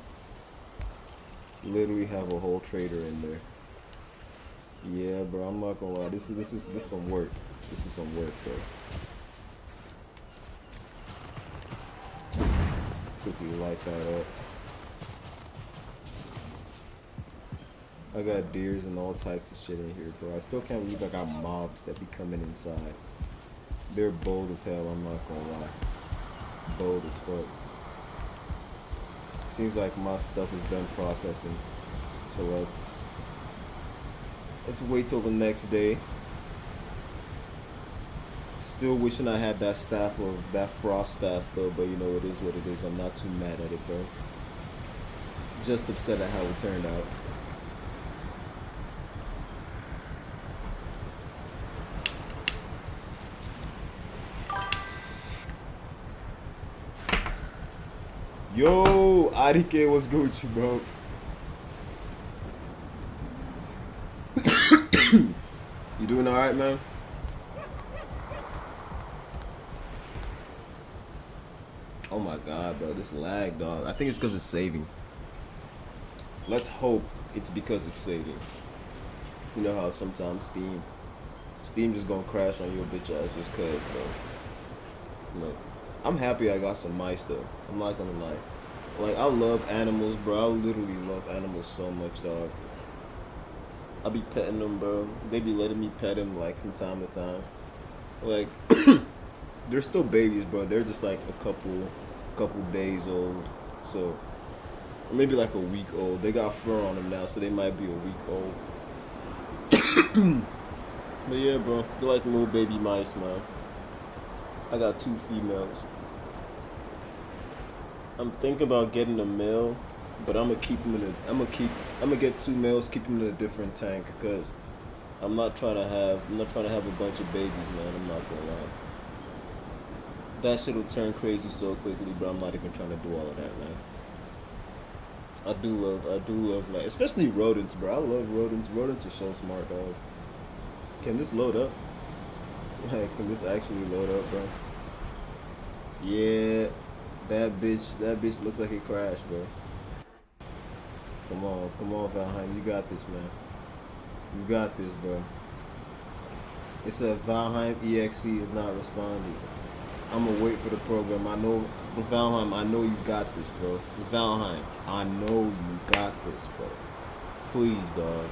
Literally have a whole trader in there. Yeah, bro, I'm not gonna lie. This is some work. This is some work, bro. Quickly light that up. I got deers and all types of shit in here, bro. I still can't believe I got mobs that be coming inside. They're bold as hell, I'm not gonna lie. Bold as fuck. Seems like my stuff is done processing. So let's wait till the next day. Still wishing I had that staff of that frost staff though, but you know it is what it is. I'm not too mad at it, bro. Just upset at how it turned out. Yo, Arike, what's good with you, bro? You doing alright, man? Oh my god, bro, this lag, dog. I think it's because it's saving. Let's hope it's because it's saving. You know how sometimes Steam just gonna crash on your bitch ass just cause, bro. Look, I'm happy I got some mice though. I'm not gonna lie. Like, I love animals, bro. I literally love animals so much, dog. I be petting them, bro. They be letting me pet them, like, from time to time. Like, they're still babies, bro. They're just like a couple days old. So, or maybe like a week old. They got fur on them now, so they might be a week old. But yeah, bro. They're like little baby mice, man. I got 2 females. I'm thinking about getting a male, but I'm gonna keep them in a. I'm gonna get 2 males, keep them in a different tank, because I'm not trying to have a bunch of babies, man. I'm not gonna lie. That shit'll turn crazy so quickly, bro. I'm not even trying to do all of that, man. I do love, like, especially rodents, bro. I love rodents. Rodents are so smart, dog. Can this load up? Like, can this actually load up, bro? Yeah, that bitch looks like it crashed, bro. Come on, Valheim. You got this, man. You got this, bro. It said Valheim EXE is not responding. I'm gonna wait for the program. I know, Valheim, I know you got this, bro. Valheim, I know you got this, bro. Please, dog.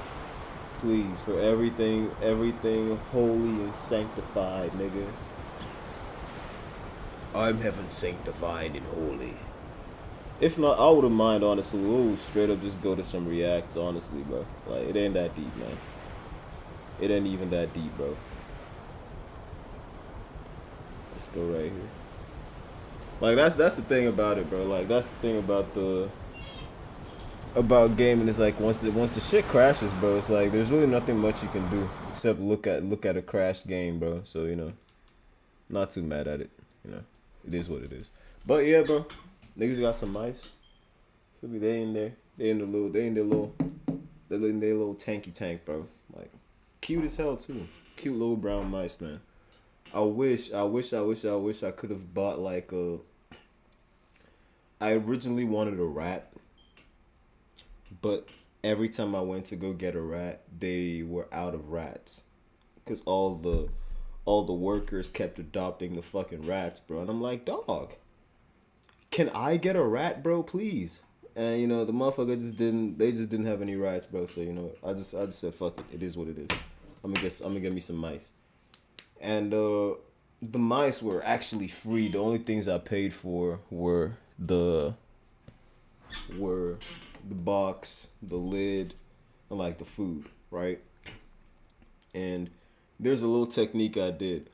Please, for everything holy and sanctified, nigga. I'm heaven sanctified and holy. If not, I wouldn't mind, honestly. We'll straight up just go to some reacts, honestly, bro. Like, it ain't that deep, man. It ain't even that deep, bro. Let's go right here. Like, that's the thing about it, bro. Like, that's the thing about gaming is, like, once the shit crashes, bro, it's like there's really nothing much you can do except look at a crashed game, bro. So, you know, not too mad at it. You know, it is what it is. But yeah, bro, niggas got some mice. Feel me? They in there. They're in their little tanky tank, bro. Like, cute as hell too. Cute little brown mice, man. I wish I could have bought like a. I originally wanted a rat, but every time I went to go get a rat, they were out of rats, cause all the workers kept adopting the fucking rats, bro. And I'm like, dog, can I get a rat, bro, please? And you know the motherfucker just didn't. They just didn't have any rats, bro. So you know, I just said fuck it. It is what it is. I'm gonna get me some mice. And the mice were actually free. The only things I paid for were the box, the lid, and like the food, right? And there's a little technique I did.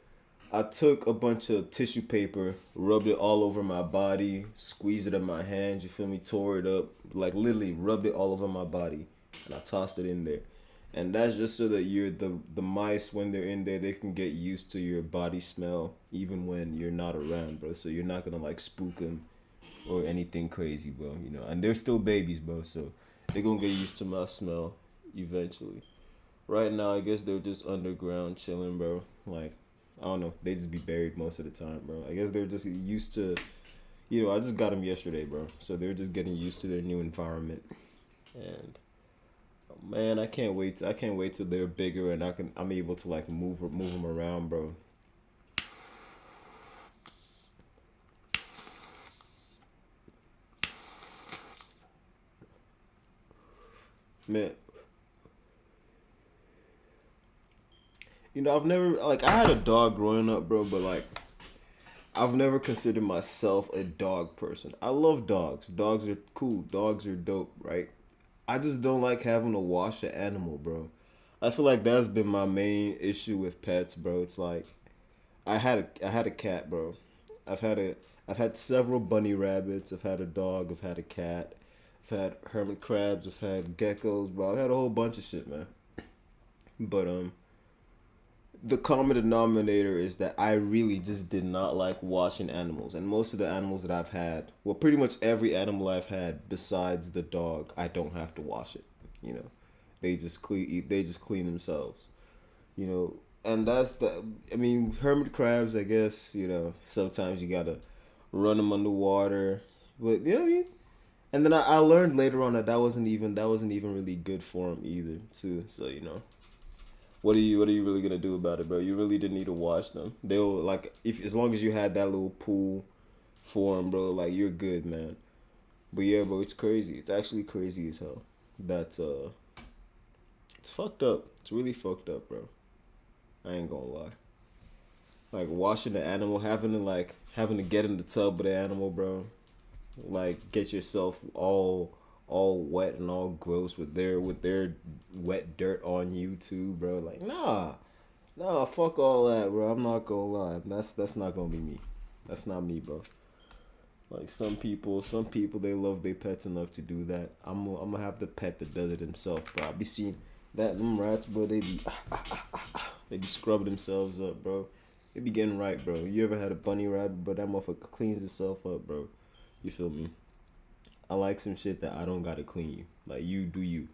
I took a bunch of tissue paper, rubbed it all over my body, squeezed it in my hands, you feel me, tore it up, like literally rubbed it all over my body, and I tossed it in there. And that's just so that the mice, when they're in there, they can get used to your body smell even when you're not around, bro. So you're not gonna like spook them or anything crazy, bro. You know, and they're still babies, bro. So they're gonna get used to my smell eventually. Right now, I guess they're just underground chilling, bro. Like, I don't know. They just be buried most of the time, bro. I guess they're just used to, you know, I just got them yesterday, bro. So they're just getting used to their new environment. And man, I can't wait. I can't wait till they're bigger and I'm able to like move them around, bro. Man, you know, I've never like I had a dog growing up, bro, but like I've never considered myself a dog person. I love dogs. Dogs are cool. Dogs are dope, right? I just don't like having to wash an animal, bro. I feel like that's been my main issue with pets, bro. It's like I had a cat, bro. I've had a I've had several bunny rabbits. I've had a dog. I've had a cat. I've had hermit crabs. I've had geckos, bro. I've had a whole bunch of shit, man. But the common denominator is that I really just did not like washing animals. And most of the animals that I've had, well, pretty much every animal I've had besides the dog, I don't have to wash it. You know, they just clean themselves. You know, and that's the. I mean, hermit crabs. I guess sometimes you gotta run them underwater, but you know what I mean. And then I learned later on that that wasn't even really good for them either too. So what are you really gonna do about it, bro? You really didn't need to wash them. They'll like if as long as you had that little pool for them, bro. Like you're good, man. But yeah, bro, it's crazy. It's actually crazy as hell. That's it's fucked up. It's really fucked up, bro. I ain't gonna lie. Like washing the animal, having to get in the tub with the animal, bro. Like get yourself all wet and all gross with their wet dirt on you too, bro. Like nah, fuck all that, bro. I'm not gonna lie. That's not gonna be me. That's not me, bro. Like some people they love their pets enough to do that. I'm gonna have the pet that does it himself, bro. I be seeing that them rats, bro. They be scrubbing themselves up, bro. They be getting right, bro. You ever had a bunny rabbit, bro? That motherfucker cleans itself up, bro. You feel me? I like some shit that I don't gotta clean you. Like you do you.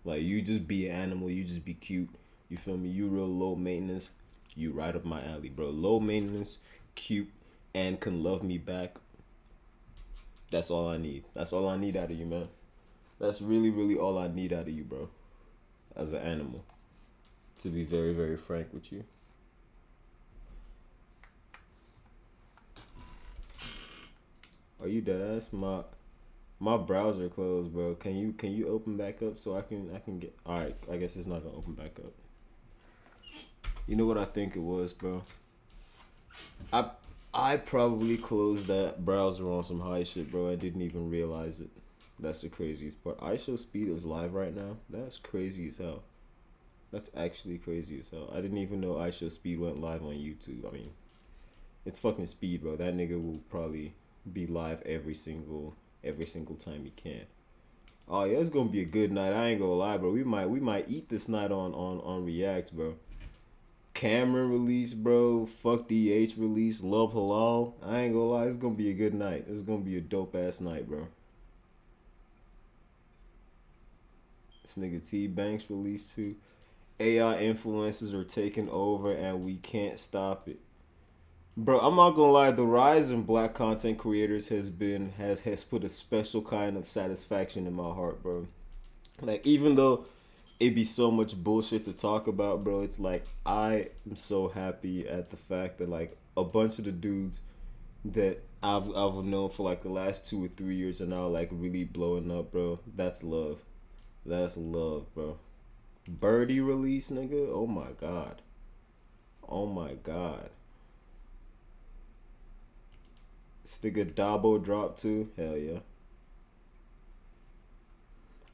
Like you just be an animal. You just be cute. You feel me? You real low maintenance. You right up my alley, bro. Low maintenance, cute, and can love me back. That's all I need. That's all I need out of you, man. That's really, really all I need out of you, bro. As an animal. To be very, very frank with you. Are you dead ass? My browser closed, bro. Can you open back up so I can get. All right, I guess it's not gonna open back up. You know what I think it was, bro. I I probably closed that browser on some high shit, bro. I didn't even realize it. That's the craziest part. iShowSpeed is live right now. That's crazy as hell. That's actually crazy as hell. I didn't even know iShowSpeed went live on YouTube. I mean, it's fucking speed, bro. That nigga will probably be live every single time he can. Oh yeah, it's gonna be a good night. I ain't gonna lie, bro. We might eat this night on Reacts, bro. Cameron release, bro. Fuck DH release. Love Halal. I ain't gonna lie, it's gonna be a good night. It's gonna be a dope ass night, bro. This nigga T Banks release too. AI influencers are taking over and we can't stop it. Bro, I'm not gonna lie, the rise in black content creators has put a special kind of satisfaction in my heart, bro. Like even though it be so much bullshit to talk about, bro, it's like I am so happy at the fact that like a bunch of the dudes that I've known for like the last 2 or 3 years are now like really blowing up, bro. That's love. That's love, bro. Birdie release, nigga. Oh my god. Oh my god. This nigga Dabo dropped too. Hell yeah.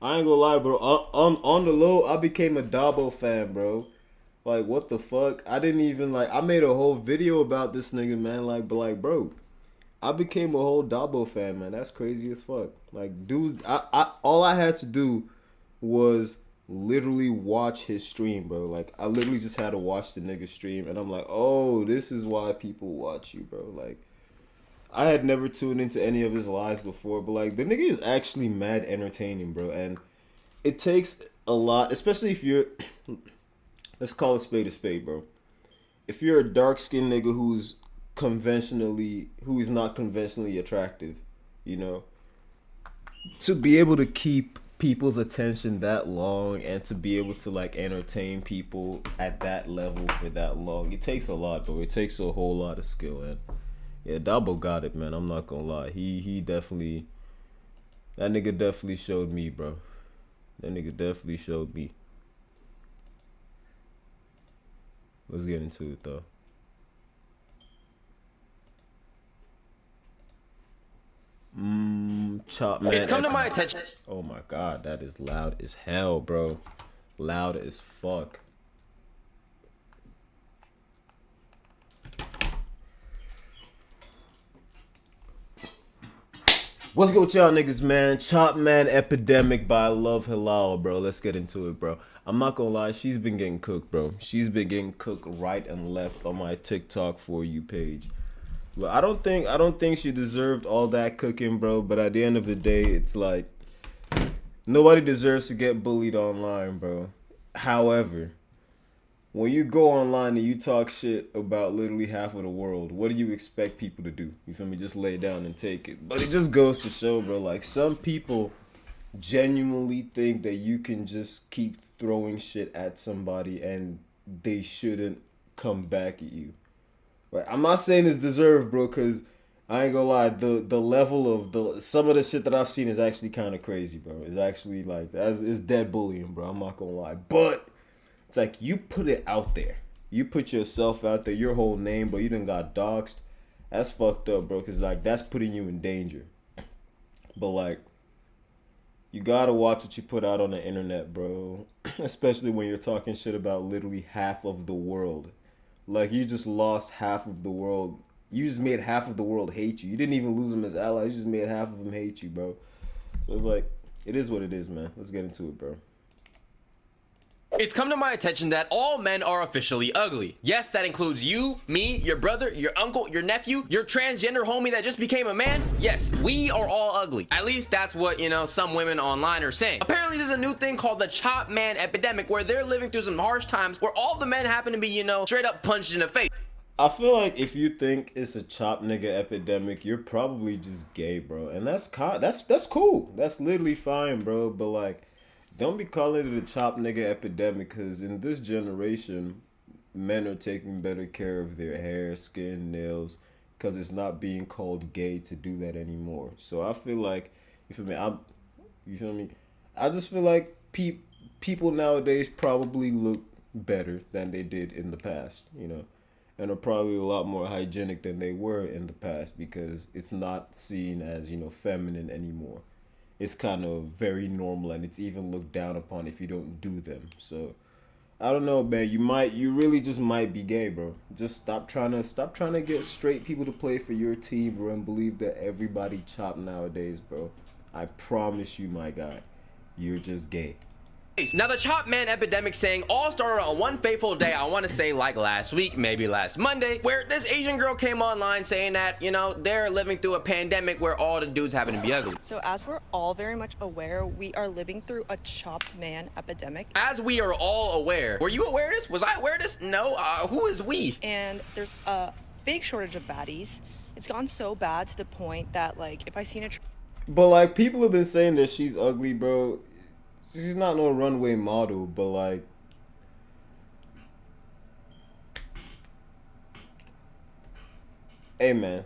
I ain't gonna lie, bro. On the low, I became a Dabo fan, bro. Like, what the fuck? I didn't even like. I made a whole video about this nigga, man. Like, but like, bro, I became a whole Dabo fan, man. That's crazy as fuck. Like, dude, all I had to do was literally watch his stream, bro. Like, I literally just had to watch the nigga stream, and I'm like, oh, this is why people watch you, bro. Like, I had never tuned into any of his lives before, but like, the nigga is actually mad entertaining, bro. And it takes a lot, especially if you're, let's call a spade, bro. If you're a dark skinned nigga who is not conventionally attractive, you know, to be able to keep people's attention that long and to be able to like entertain people at that level for that long, it takes a lot, bro. It takes a whole lot of skill, and yeah, Dabo got it, man. I'm not gonna lie. He definitely, that nigga definitely showed me, bro. That nigga definitely showed me. Let's get into it though. Chop man. It's come to my attention. Oh my god, that is loud as hell, bro. Loud as fuck. What's good with y'all niggas, man? Chop Man Epidemic by Love Halal, bro. Let's get into it, bro. I'm not gonna lie, she's been getting cooked, bro. She's been getting cooked right and left on my TikTok For You page. But I don't think she deserved all that cooking, bro. But at the end of the day, it's like nobody deserves to get bullied online, bro. However, when you go online and you talk shit about literally half of the world, what do you expect people to do? You feel me? Just lay down and take it. But it just goes to show, bro, like some people genuinely think that you can just keep throwing shit at somebody and they shouldn't come back at you. Right? I'm not saying it's deserved, bro, because I ain't gonna lie, the level of some of the shit that I've seen is actually kind of crazy, bro. It's actually like, it's dead bullying, bro. I'm not gonna lie. But it's like you put it out there. You put yourself out there, your whole name, bro. You done got doxxed. That's fucked up, bro, because like that's putting you in danger. But like, you gotta watch what you put out on the internet, bro. Especially when you're talking shit about literally half of the world. Like, you just lost half of the world. You just made half of the world hate you. You didn't even lose them as allies. You just made half of them hate you, bro. So it's like, it is what it is, man. Let's get into it, bro. It's come to my attention that all men are officially ugly. Yes, that includes you, me, your brother, your uncle, your nephew, your transgender homie that just became a man. Yes, we are all ugly. At least that's what, you know, some women online are saying. Apparently there's a new thing called the Chop Man Epidemic where they're living through some harsh times where all the men happen to be, you know, straight up punched in the face. I feel like if you think it's a chop nigga epidemic, you're probably just gay, bro. And that's cool. That's literally fine, bro. But like, don't be calling it a chop nigga epidemic, because in this generation, men are taking better care of their hair, skin, nails, because it's not being called gay to do that anymore. So I feel like, you feel me? I just feel like people nowadays probably look better than they did in the past, you know, and are probably a lot more hygienic than they were in the past, because it's not seen as, you know, feminine anymore. It's kind of very normal, and it's even looked down upon if you don't do them. So I don't know, man. You really just might be gay, bro. Just stop trying to get straight people to play for your team, bro, and believe that everybody chop nowadays, bro. I promise you, my guy, you're just gay. Now the Chop Man Epidemic saying all started on one fateful day, I want to say like last week, maybe last Monday, where this Asian girl came online saying that, you know, they're living through a pandemic where all the dudes happen to be ugly. So as we're all very much aware, we are living through a chopped man epidemic. As we are all aware. Were you aware of this? Was I aware of this? No. Who is we? And there's a big shortage of baddies. It's gone so bad to the point that, like, if I seen a... But like, people have been saying that she's ugly, bro. She's not no runway model, but like, hey man,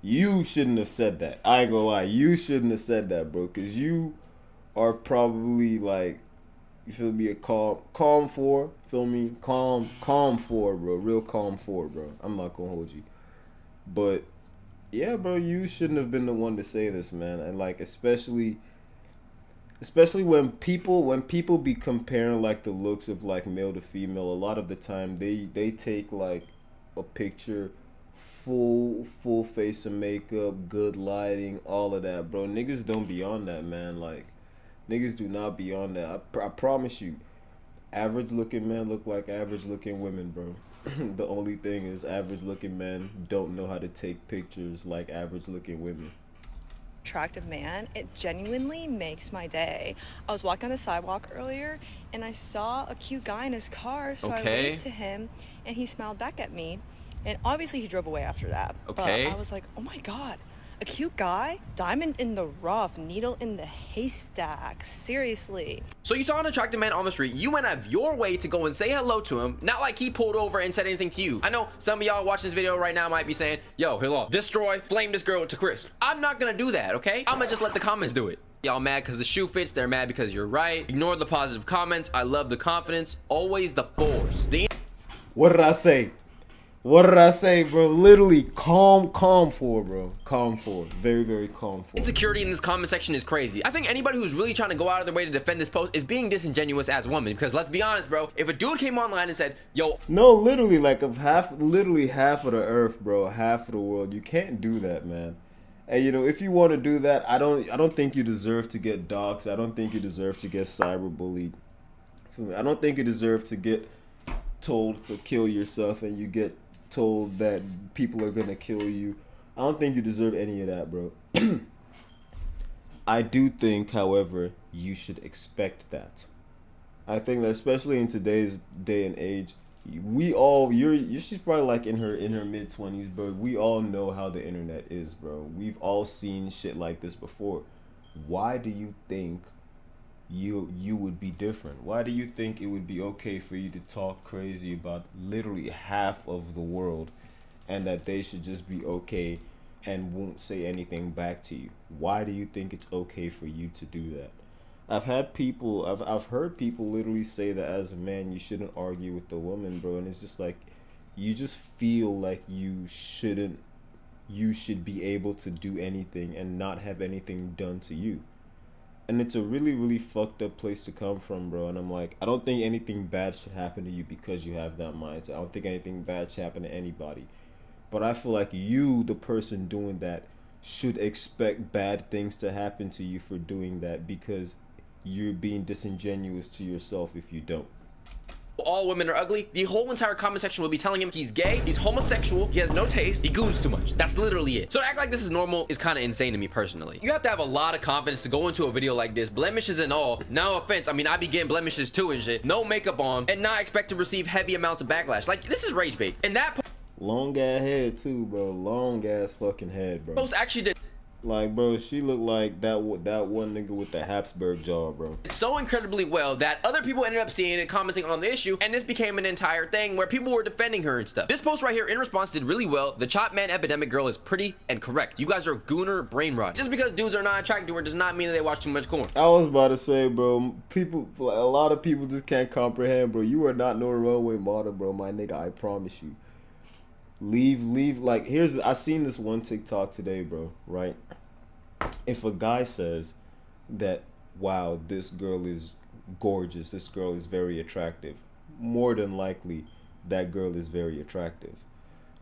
you shouldn't have said that. I ain't gonna lie, you shouldn't have said that, bro, because you are probably like, you feel me, a calm four, feel me, calm four, bro, real calm four, bro. I'm not gonna hold you, but yeah, bro, you shouldn't have been the one to say this, man, and like, especially when people be comparing like the looks of like male to female, a lot of the time they take like a picture, full face of makeup, good lighting, all of that, bro. Niggas don't be on that, man. Like, niggas do not be on that. I promise you, average looking men look like average looking women, bro. The only thing is, average looking men don't know how to take pictures like average looking women. Attractive man, it genuinely makes my day. I was walking on the sidewalk earlier and I saw a cute guy in his car, so I waved to him and he smiled back at me, and obviously he drove away after that. But I was like, oh my god, a cute guy? Diamond in the rough, needle in the haystack, seriously. So you saw an attractive man on the street, you went out of your way to go and say hello to him, not like he pulled over and said anything to you. I know some of y'all watching this video right now might be saying, yo, hello, destroy, flame this girl to crisp. I'm not gonna do that, okay? I'm gonna just let the comments do it. Y'all mad because the shoe fits, they're mad because you're right. Ignore the positive comments. I love the confidence. Always the fours. What did I say? What did I say, bro? Literally calm for, bro. Calm for. Very, very calm for. Insecurity in this comment section is crazy. I think anybody who's really trying to go out of their way to defend this post is being disingenuous as a woman, because let's be honest, bro, if a dude came online and said, yo, no, literally, like, literally half of the earth, bro, half of the world, you can't do that, man. And you know, if you want to do that, I don't think you deserve to get doxxed. I don't think you deserve to get cyberbullied. I don't think you deserve to get told to kill yourself and you get told that people are gonna kill you. I don't think you deserve any of that, bro. I do think, however, you should expect that. I think that especially in today's day and age, we all she's probably like in her mid-20s, but we all know how the internet is, bro. We've all seen shit like this before. Why do you think you would be different? Why do you think it would be okay for you to talk crazy about literally half of the world and that they should just be okay and won't say anything back to you? Why do you think it's okay for you to do that? I've heard people literally say that as a man you shouldn't argue with the woman, bro, and it's just like you just feel like you should be able to do anything and not have anything done to you. And it's a really, really fucked up place to come from, bro. And I'm like, I don't think anything bad should happen to you because you have that mindset. I don't think anything bad should happen to anybody. But I feel like you, the person doing that, should expect bad things to happen to you for doing that, because you're being disingenuous to yourself if you don't. all women are ugly, the whole entire comment section will be telling him he's gay, he's homosexual, he has no taste, he goons too much. That's literally it. So to act like this is normal is kind of insane to me personally. You have to have a lot of confidence to go into a video like this, blemishes and all. No offense, I mean, I be getting blemishes too and shit, no makeup on, and not expect to receive heavy amounts of backlash. Like, this is rage bait. And that long ass head too, bro. Long ass fucking head, bro. post actually did. Like, bro, she looked like that one nigga with the Habsburg jaw, bro. It's so incredibly well that other people ended up seeing it, commenting on the issue, and this became an entire thing where people were defending her and stuff. This post right here in response did really well. The Chop Man Epidemic girl is pretty and correct. You guys are gooner brain rot. Just because dudes are not attracted to her does not mean that they watch too much corn. I was about to say, bro, a lot of people just can't comprehend, bro. You are not no runway model, bro, my nigga, I promise you. Leave, like, I seen this one TikTok today, bro, right? If a guy says that, wow, this girl is gorgeous, this girl is very attractive, more than likely that girl is very attractive,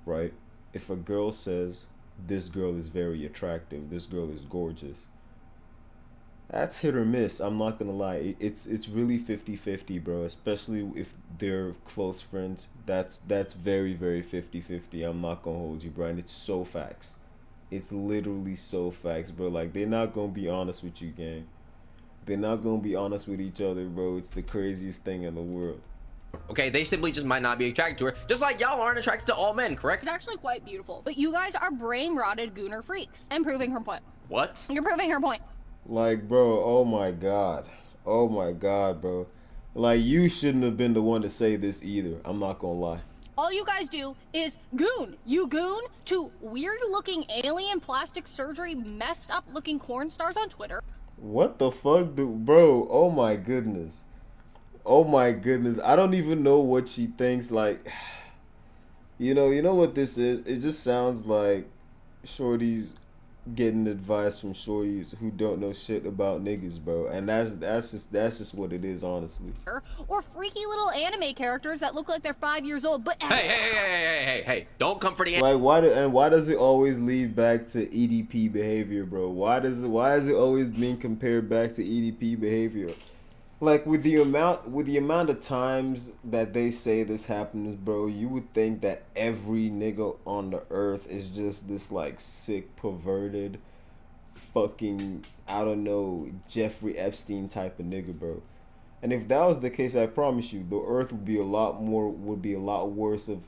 right? If a girl says this girl is very attractive, this girl is gorgeous, that's hit or miss. I'm not gonna lie. It's really 50-50, bro, especially if they're close friends. That's very, very 50-50. I'm not gonna hold you, bro, and it's so facts. It's literally so facts, bro. Like, they're not gonna be honest with you, gang. They're not gonna be honest with each other, bro. It's the craziest thing in the world. Okay, they simply just might not be attracted to her, just like y'all aren't attracted to all men, correct? It's actually quite beautiful, but you guys are brain-rotted gooner freaks. And proving her point. What? You're proving her point. Like, bro, oh my god, bro. Like, you shouldn't have been the one to say this either. I'm not gonna lie. All you guys do is goon. You goon to weird-looking alien plastic surgery, messed-up-looking corn stars on Twitter. What the fuck, bro? Oh my goodness. Oh my goodness. I don't even know what she thinks. Like, you know what this is? It just sounds like shorties getting advice from shorties who don't know shit about niggas, bro, and that's just what it is, honestly. Or freaky little anime characters that look like they're 5 years old, but Hey, don't come for the like, why does it always lead back to EDP behavior, bro? Why is it always being compared back to EDP behavior? Like, with the amount of times that they say this happens, bro, you would think that every nigga on the earth is just this, like, sick, perverted, fucking, I don't know, Jeffrey Epstein type of nigga, bro. And if that was the case, I promise you, the earth would be a lot worse of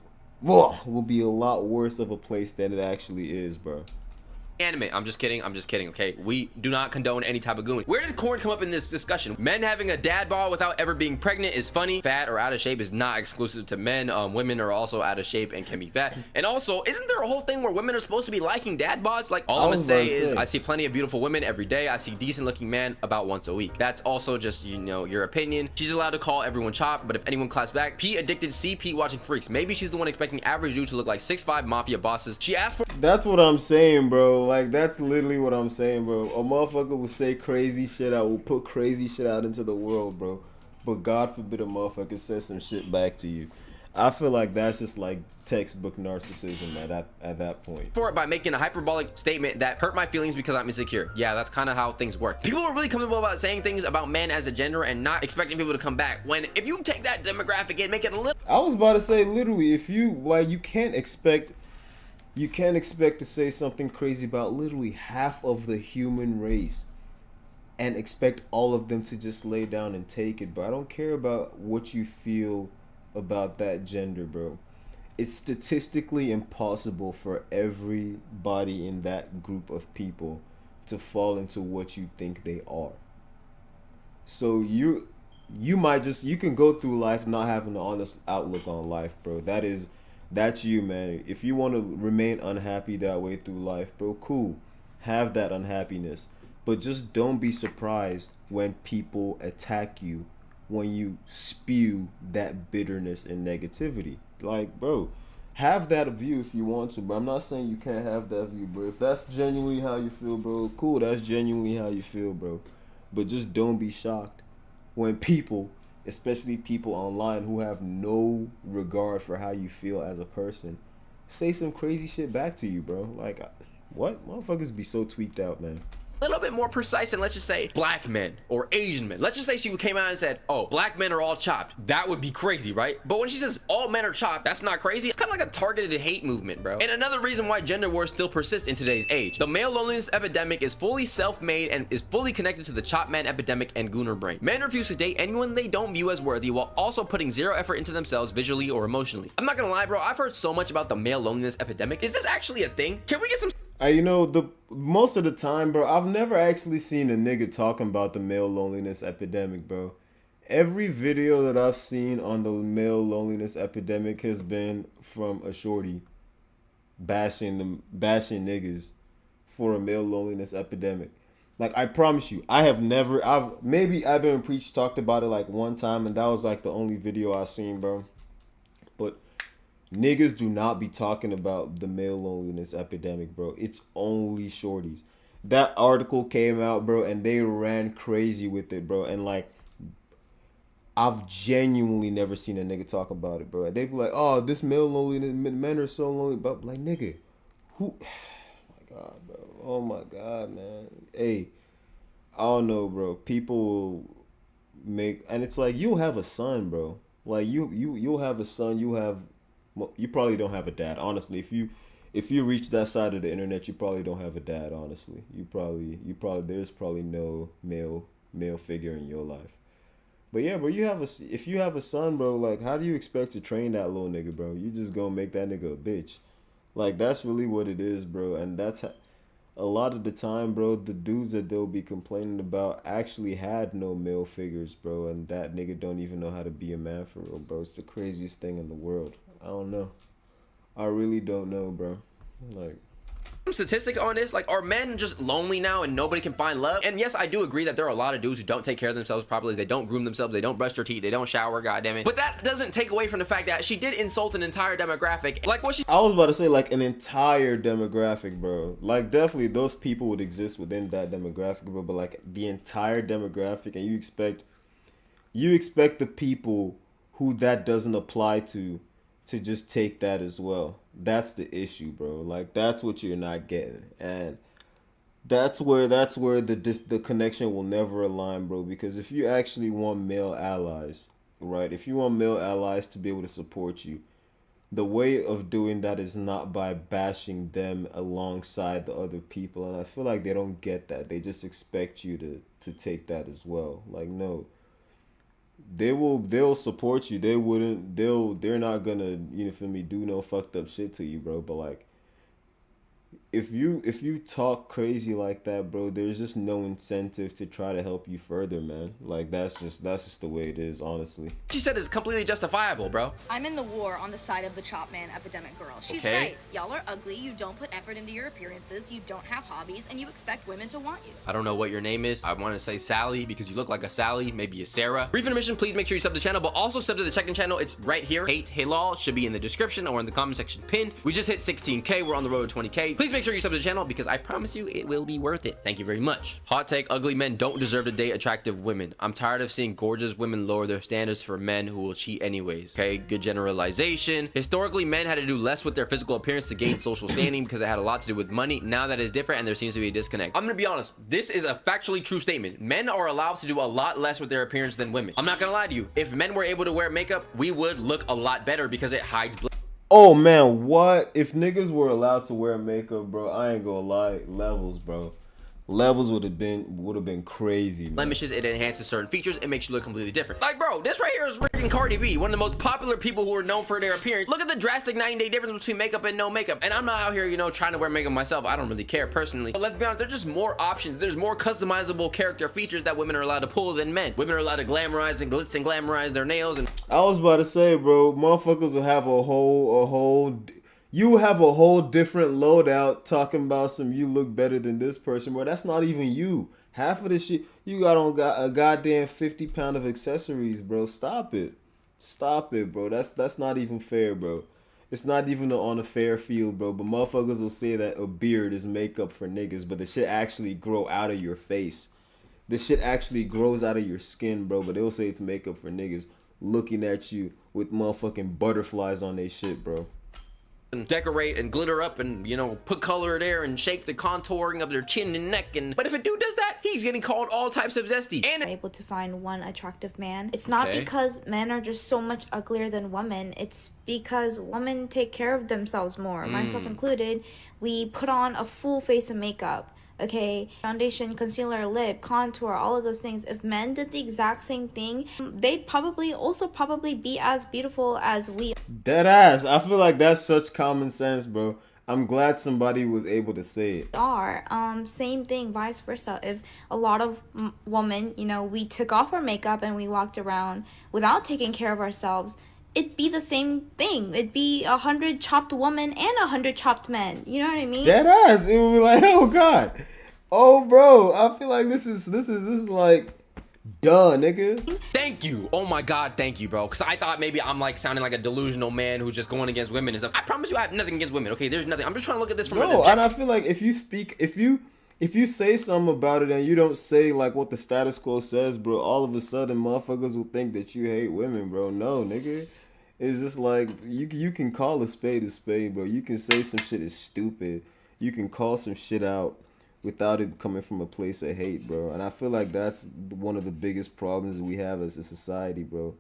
a place than it actually is, bro. Anime. I'm just kidding, okay? We do not condone any type of gooning. Where did corn come up in this discussion? Men having a dad bod without ever being pregnant is funny. Fat or out of shape is not exclusive to men. Women are also out of shape and can be fat. And also, isn't there a whole thing where women are supposed to be liking dad bods? Like, all I'm gonna say is I see plenty of beautiful women every day. I see decent looking men about once a week. That's also just, you know, your opinion. She's allowed to call everyone chop, but if anyone claps back, P addicted CP watching freaks. Maybe she's the one expecting average dude to look like 6'5" mafia bosses. She asked for— That's what I'm saying, bro. Like, that's literally what I'm saying, bro. A motherfucker will say crazy shit out, will put crazy shit out into the world, bro. But God forbid a motherfucker says some shit back to you. I feel like that's just like textbook narcissism at that point. For it by making a hyperbolic statement that hurt my feelings because I'm insecure. Yeah, that's kind of how things work. People are really comfortable about saying things about men as a gender and not expecting people to come back. When if you take that demographic and make it a little— I was about to say, literally, if you like, you can't expect to say something crazy about literally half of the human race and expect all of them to just lay down and take it, bro. I don't care about what you feel about that gender, bro. It's statistically impossible for everybody in that group of people to fall into what you think they are. So you can go through life not having an honest outlook on life, bro. That's you, man. If you want to remain unhappy that way through life, bro, cool. Have that unhappiness. But just don't be surprised when people attack you, when you spew that bitterness and negativity. Like, bro, have that view if you want to, but I'm not saying you can't have that view, bro. If that's genuinely how you feel, bro, cool. That's genuinely how you feel, bro. But just don't be shocked when people, especially people online who have no regard for how you feel as a person, say some crazy shit back to you, bro. Like, what? Motherfuckers be so tweaked out, man. A little bit more precise, and let's just say black men or Asian men. Let's just say she came out and said, oh, black men are all chopped. That would be crazy, right? But when she says all men are chopped, that's not crazy. It's kind of like a targeted hate movement, bro. And another reason why gender wars still persist in today's age. The male loneliness epidemic is fully self-made and is fully connected to the chop man epidemic and gooner brain. Men refuse to date anyone they don't view as worthy while also putting zero effort into themselves visually or emotionally. I'm not gonna lie, bro. I've heard so much about the male loneliness epidemic. Is this actually a thing? Can we get some— You know, the most of the time, bro, I've never actually seen a nigga talking about the male loneliness epidemic, bro. Every video that I've seen on the male loneliness epidemic has been from a shorty bashing niggas for a male loneliness epidemic. Like, I promise you, I've been preached, talked about it like one time, and that was like the only video I seen, bro. But niggas do not be talking about the male loneliness epidemic, bro. It's only shorties. That article came out, bro, and they ran crazy with it, bro. And like, I've genuinely never seen a nigga talk about it, bro. They be like, oh, this male loneliness, men are so lonely. But like, nigga, who? Oh my God, bro. Oh my God, man. Hey, I don't know, bro. People make, and it's like, you'll have a son, bro. Like, you'll have a son. You probably don't have a dad, honestly. If you reach that side of the internet, you probably don't have a dad, honestly. You probably there's probably no male figure in your life. But yeah, bro, if you have a son, bro, like, how do you expect to train that little nigga, bro? You just gonna make that nigga a bitch. Like, that's really what it is, bro. And that's a lot of the time, bro, the dudes that they'll be complaining about actually had no male figures, bro, and that nigga don't even know how to be a man for real, bro. It's the craziest thing in the world. I don't know. I really don't know, bro. Like, statistics on this. Like, are men just lonely now and nobody can find love? And yes, I do agree that there are a lot of dudes who don't take care of themselves properly. They don't groom themselves. They don't brush their teeth. They don't shower, goddammit. But that doesn't take away from the fact that she did insult an entire demographic. Like, what she— I was about to say, like, an entire demographic, bro. Like, definitely those people would exist within that demographic, bro. But like, the entire demographic, and you expect the people who that doesn't apply to just take that as well. That's the issue, bro. Like, that's what you're not getting, and that's where the connection will never align, bro. Because if you actually want male allies, right? If you want male allies to be able to support you, the way of doing that is not by bashing them alongside the other people. And I feel like they don't get that. They just expect you to take that as well. Like, no. They'll support you. They're not gonna, you know, feel me, do no fucked up shit to you, bro. But like, if you talk crazy like that, bro, there's just no incentive to try to help you further, man. Like that's just the way it is, honestly. She said it's completely justifiable, bro. I'm in the war on the side of the chop man epidemic girl. She's Okay. right. Y'all are ugly, you don't put effort into your appearances, you don't have hobbies, and you expect women to want you. I don't know what your name is. I want to say Sally because you look like a Sally, maybe a Sarah. Brief intermission, please make sure you sub to the channel, but also sub to the check-in channel. It's right here. Hate Hilal should be in the description or in the comment section pinned. We just hit 16K. We're on the road to 20K. Please make sure you sub to the channel because I promise you it will be worth it. Thank you very much. Hot take, ugly men don't deserve to date attractive women. I'm tired of seeing gorgeous women lower their standards for men who will cheat anyways. Okay, good generalization. Historically, men had to do less with their physical appearance to gain social standing because it had a lot to do with money. Now that is different and there seems to be a disconnect. I'm gonna be honest, this is a factually true statement. Men are allowed to do a lot less with their appearance than women. I'm not gonna lie to you. If men were able to wear makeup, we would look a lot better because it hides Oh man, what? If niggas were allowed to wear makeup, bro, I ain't gonna lie, levels, bro. Levels would have been crazy, man. blemishes. It enhances certain features. It makes you look completely different. Like, bro, this right here is freaking Cardi B, one of the most popular people who are known for their appearance. Look at the drastic 9-day difference between makeup and no makeup. And I'm not out here, you know, trying to wear makeup myself. I don't really care personally. But let's be honest, there's just more options. There's more customizable character features that women are allowed to pull than men. Women are allowed to glamorize and glitz and glamorize their nails. And I was about to say, bro, motherfuckers will have you have a whole different loadout talking about some you look better than this person, bro. That's not even you. Half of the shit you got on a goddamn 50 pound of accessories, bro. Stop it. Stop it, bro. That's not even fair, bro. It's not even on a fair field, bro. But motherfuckers will say that a beard is makeup for niggas, but the shit actually grow out of your face. The shit actually grows out of your skin, bro. But they'll say it's makeup for niggas looking at you with motherfucking butterflies on their shit, bro. decorate and glitter up and, you know, put color there and shape the contouring of their chin and neck. And but if a dude does that, he's getting called all types of zesty. And able to find one attractive man. It's not because men are just so much uglier than women. It's because women take care of themselves more, myself included. We put on a full face of makeup. Okay, foundation, concealer, lip, contour, all of those things. If men did the exact same thing, they'd probably be as beautiful as we Dead ass. I feel like that's such common sense, bro. I'm glad somebody was able to say it. are. Same thing, vice versa. If a lot of women, you know, we took off our makeup and we walked around without taking care of ourselves, it'd be the same thing. It'd be 100 chopped women and 100 chopped men. You know what I mean? Dead ass. It would be like, oh god, oh bro. I feel like this is like, duh, nigga. thank you. Oh my god, thank you, bro. Because I thought maybe I'm like sounding like a delusional man who's just going against women and stuff. I promise you, I have nothing against women. Okay, there's nothing. I'm just trying to look at this from an No, and I feel like if you say something about it and you don't say like what the status quo says, bro, all of a sudden motherfuckers will think that you hate women, bro. No, nigga. It's just like you can call a spade, bro. You can say some shit is stupid. You can call some shit out without it coming from a place of hate, bro. And I feel like that's one of the biggest problems we have as a society, bro.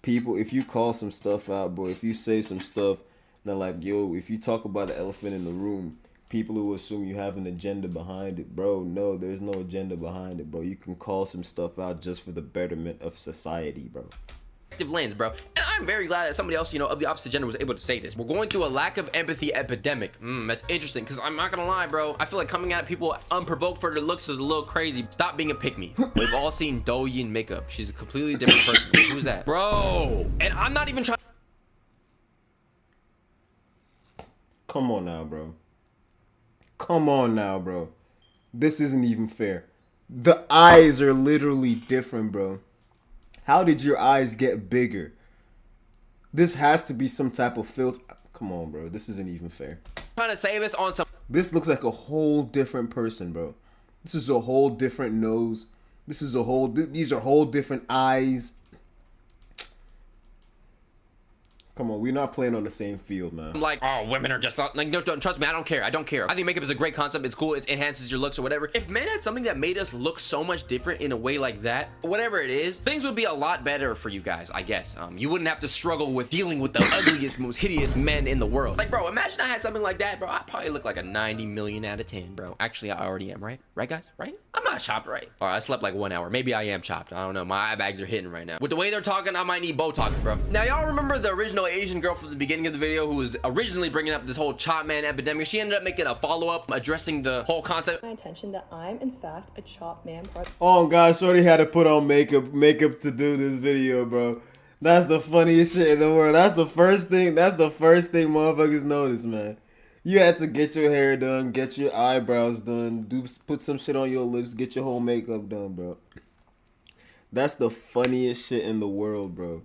People, if you call some stuff out, bro, if you say some stuff, then like, yo, if you talk about the elephant in the room, people who assume you have an agenda behind it, bro. No, there's no agenda behind it, bro. You can call some stuff out just for the betterment of society, bro. lens, bro. And I'm very glad that somebody else, you know, of the opposite gender was able to say this. We're going through a lack of empathy epidemic. That's interesting, because I'm not gonna lie, bro. I feel like coming at people unprovoked for their looks is a little crazy. Stop being a pick-me. We've all seen Douyin makeup. She's a completely different person. Who's that? Bro! And I'm not even trying. Come on now, bro. Come on now, bro. This isn't even fair. The eyes are literally different, bro. How did your eyes get bigger? This has to be some type of filter. Come on, bro. This isn't even fair. Trying to say this on some. This looks like a whole different person, bro. This is a whole different nose. This is a whole. These are whole different eyes. Come on, we're not playing on the same field, man. Like, oh, women are just like, no, trust me, I don't care. I don't care. I think makeup is a great concept. It's cool. It enhances your looks or whatever. If men had something that made us look so much different in a way like that, whatever it is, things would be a lot better for you guys, I guess. You wouldn't have to struggle with dealing with the ugliest, most hideous men in the world. Like, bro, imagine I had something like that, bro. I'd probably look like a 90 million out of 10, bro. Actually, I already am, right? Right, guys? Right? I'm not chopped, right? All right, I slept like 1 hour. Maybe I am chopped. I don't know. My eye bags are hitting right now. With the way they're talking, I might need Botox, bro. Now, y'all remember the original female Asian girl from the beginning of the video who was originally bringing up this whole chop man epidemic. She ended up making a follow-up addressing the whole concept. My attention that I'm in fact a chop man. Oh god, shorty had to put on makeup to do this video, bro. That's the funniest shit in the world. That's the first thing motherfuckers notice, man. You had to get your hair done, get your eyebrows done, put some shit on your lips, get your whole makeup done, bro. That's the funniest shit in the world, bro.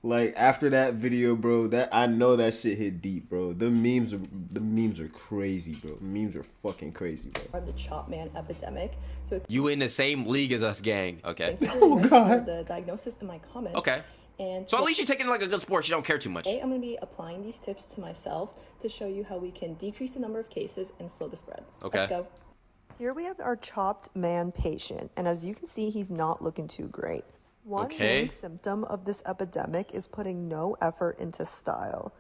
Like, after that video, bro, I know that shit hit deep, bro. The memes are crazy, bro. The memes are fucking crazy, bro. The chop man epidemic. So you in the same league as us, gang. Okay. Oh god. The diagnosis in my comments. Okay. And so at least you're taking it like a good sport. You don't care too much. Today, I'm going to be applying these tips to myself to show you how we can decrease the number of cases and slow the spread. Okay. Let's go. Here we have our chopped man patient, and as you can see, he's not looking too great. One main symptom of this epidemic is putting no effort into style.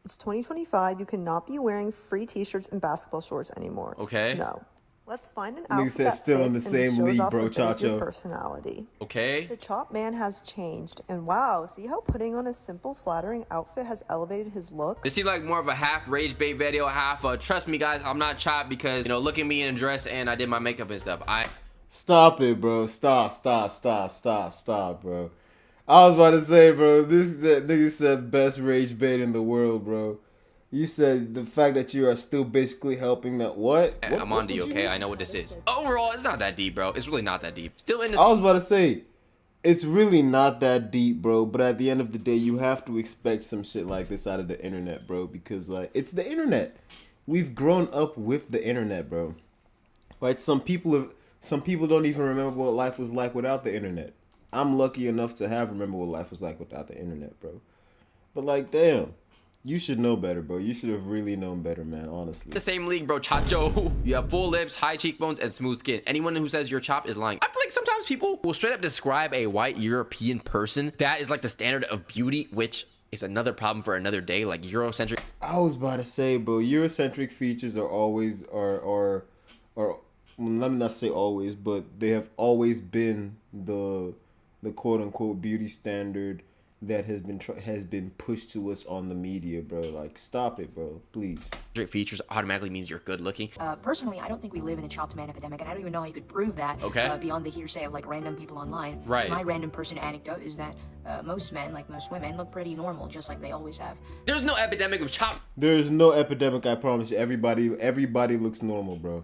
It's 2025. You cannot be wearing free t-shirts and basketball shorts anymore. Okay. No. Let's find an outfit said that still in the fits same and shows league, off bro, a bit of your Chacho. personality. Okay. The chop man has changed, and wow, see how putting on a simple, flattering outfit has elevated his look? This seemed like more of a half rage bait video, half trust me guys, I'm not chopped because, you know, look at me in a dress and I did my makeup and stuff. Stop it, bro. Stop, bro. I was about to say, bro, this is that nigga said best rage bait in the world, bro. You said the fact that you are still basically helping that what? I'm on to you, okay? I know what this is. Overall, it's not that deep, bro. It's really not that deep. Still in this. I was about to say, it's really not that deep, bro. But at the end of the day, you have to expect some shit like this out of the internet, bro. Because, like, it's the internet. We've grown up with the internet, bro. Like, some people don't even remember what life was like without the internet. I'm lucky enough to have remember what life was like without the internet, bro. But, like, damn. You should know better, bro. You should have really known better, man, honestly. The same league, bro. Chacho. You have full lips, high cheekbones, and smooth skin. Anyone who says you're chopped is lying. I feel like sometimes people will straight up describe a white European person. That is like the standard of beauty, which is another problem for another day, like Eurocentric. I was about to say, bro, Eurocentric features are always, well, let me not say always, but they have always been the quote-unquote beauty standard that has been pushed to us on the media, bro. Like, stop it, bro, please. Features automatically means you're good looking. Personally, I don't think we live in a chopped man epidemic, and I don't even know how you could prove that. Okay. Beyond the hearsay of like random people online. Right. My random person anecdote is that most men, like most women, look pretty normal, just like they always have. There's no epidemic of chop. There's no epidemic, I promise you. Everybody looks normal, bro.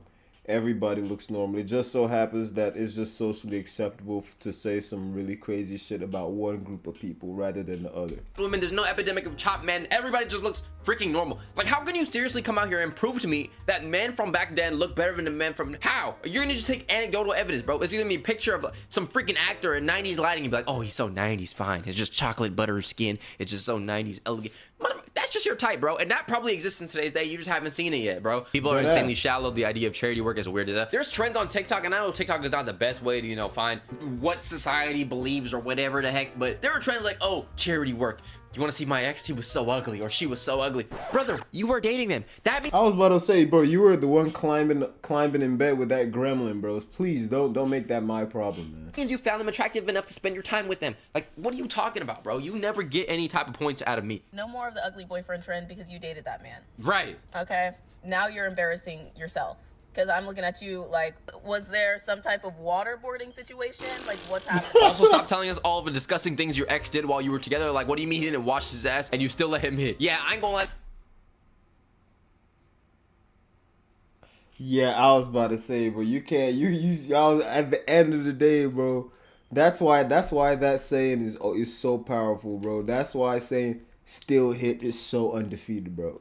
Everybody looks normal. It just so happens that it's just socially acceptable to say some really crazy shit about one group of people rather than the other. Women, there's no epidemic of chopped men. Everybody just looks freaking normal. Like, how can you seriously come out here and prove to me that men from back then look better than the men from how? You're gonna just take anecdotal evidence, bro. It's gonna be a picture of some freaking actor in 90s lighting and be like, oh, he's so 90s fine. It's just chocolate butter skin. It's just so 90s elegant. That's just your type, bro. And that probably exists in today's day. You just haven't seen it yet, bro. People are insanely shallow. The idea of charity work is weird to them. There's trends on TikTok, and I know TikTok is not the best way to, you know, find what society believes or whatever the heck, but there are trends like, oh, charity work. You want to see my ex? He was so ugly, or she was so ugly. Brother, you were dating them. That means I was about to say, bro, you were the one climbing in bed with that gremlin, bros. Please don't make that my problem, man. means you found them attractive enough to spend your time with them. Like, what are you talking about, bro? You never get any type of points out of me. No more of the ugly boyfriend trend because you dated that man. Right. Okay. Now you're embarrassing yourself. Because I'm looking at you like, was there some type of waterboarding situation? Like, what's happening? Also, stop telling us all of the disgusting things your ex did while you were together. Like, what do you mean he didn't wash his ass and you still let him hit? Yeah, I ain't gonna lie. Yeah, I was about to say, bro, you can't, y'all at the end of the day, bro. That's why that saying is so powerful, bro. That's why saying still hit is so undefeated, bro.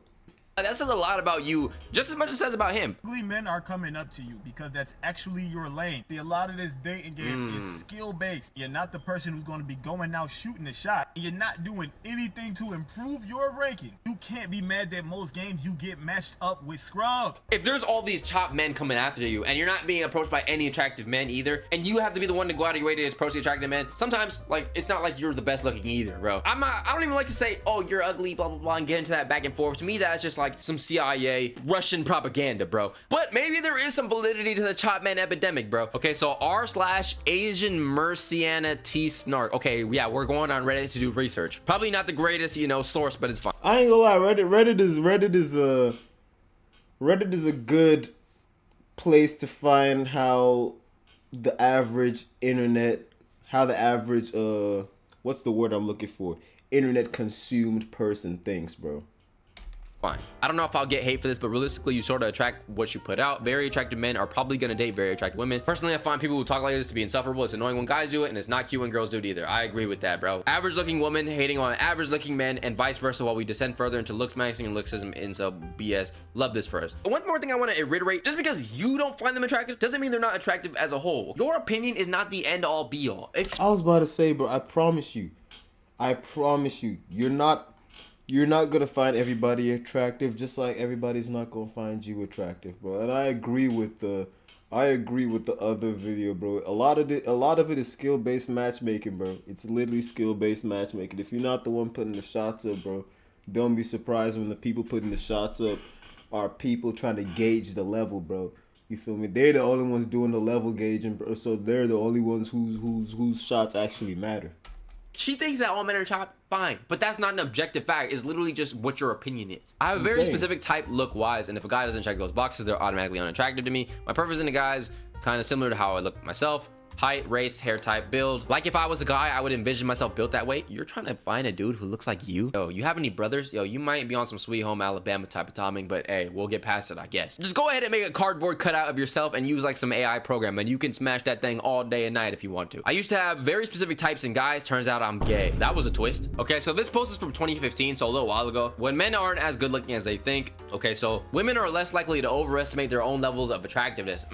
That says a lot about you, just as much as it says about him. Ugly men are coming up to you because that's actually your lane. See, a lot of this dating game is skill-based. You're not the person who's going to be going out shooting a shot. You're not doing anything to improve your ranking. You can't be mad that most games you get matched up with scrub. If there's all these chopped men coming after you and you're not being approached by any attractive men either, and you have to be the one to go out of your way to approach the attractive men, sometimes, like, it's not like you're the best looking either, bro. I don't even like to say, oh, you're ugly, blah, blah, blah, and get into that back and forth. To me, that's just like, like some CIA Russian propaganda, bro. But maybe there is some validity to the chop man epidemic, bro. Okay, so r/Asian Merciana T Snark. Okay, yeah, we're going on Reddit to do research. Probably not the greatest, you know, source, but it's fine. I ain't gonna lie, Reddit is a good place to find how the average what's the word I'm looking for? Internet consumed person thinks, bro. Fine. I don't know if I'll get hate for this, but realistically, you sort of attract what you put out. Very attractive men are probably gonna date very attractive women. Personally, I find people who talk like this to be insufferable. It's annoying when guys do it, and it's not cute when girls do it either. I agree with that, bro. Average looking woman hating on average looking men, and vice versa, while we descend further into looks maxing and looksism and BS. Love this for us. One more thing I want to reiterate: just because you don't find them attractive doesn't mean they're not attractive as a whole. Your opinion is not the end all be all. I was about to say, bro, I promise you, you're not gonna find everybody attractive, just like everybody's not gonna find you attractive, bro. And I agree with the other video, bro. A lot of it is skill-based matchmaking, bro. It's literally skill-based matchmaking. If you're not the one putting the shots up, bro, don't be surprised when the people putting the shots up are people trying to gauge the level, bro. You feel me? They're the only ones doing the level gauging, bro. So they're the only ones whose shots actually matter. She thinks that all men are chopped, fine, but that's not an objective fact. It's literally just what your opinion is. I have a very specific type look-wise, and if a guy doesn't check those boxes, they're automatically unattractive to me. My preference in a guy's kind of similar to how I look myself. Height, race, hair type, build. Like if I was a guy, I would envision myself built that way. You're trying to find a dude who looks like you? Yo, you have any brothers? Yo, you might be on some Sweet Home Alabama type of timing, but hey, we'll get past it, I guess. Just go ahead and make a cardboard cutout of yourself and use like some AI program, and you can smash that thing all day and night if you want to. I used to have very specific types in guys. Turns out I'm gay. That was a twist. Okay, so this post is from 2015, so a little while ago. When men aren't as good looking as they think. Okay, so women are less likely to overestimate their own levels of attractiveness.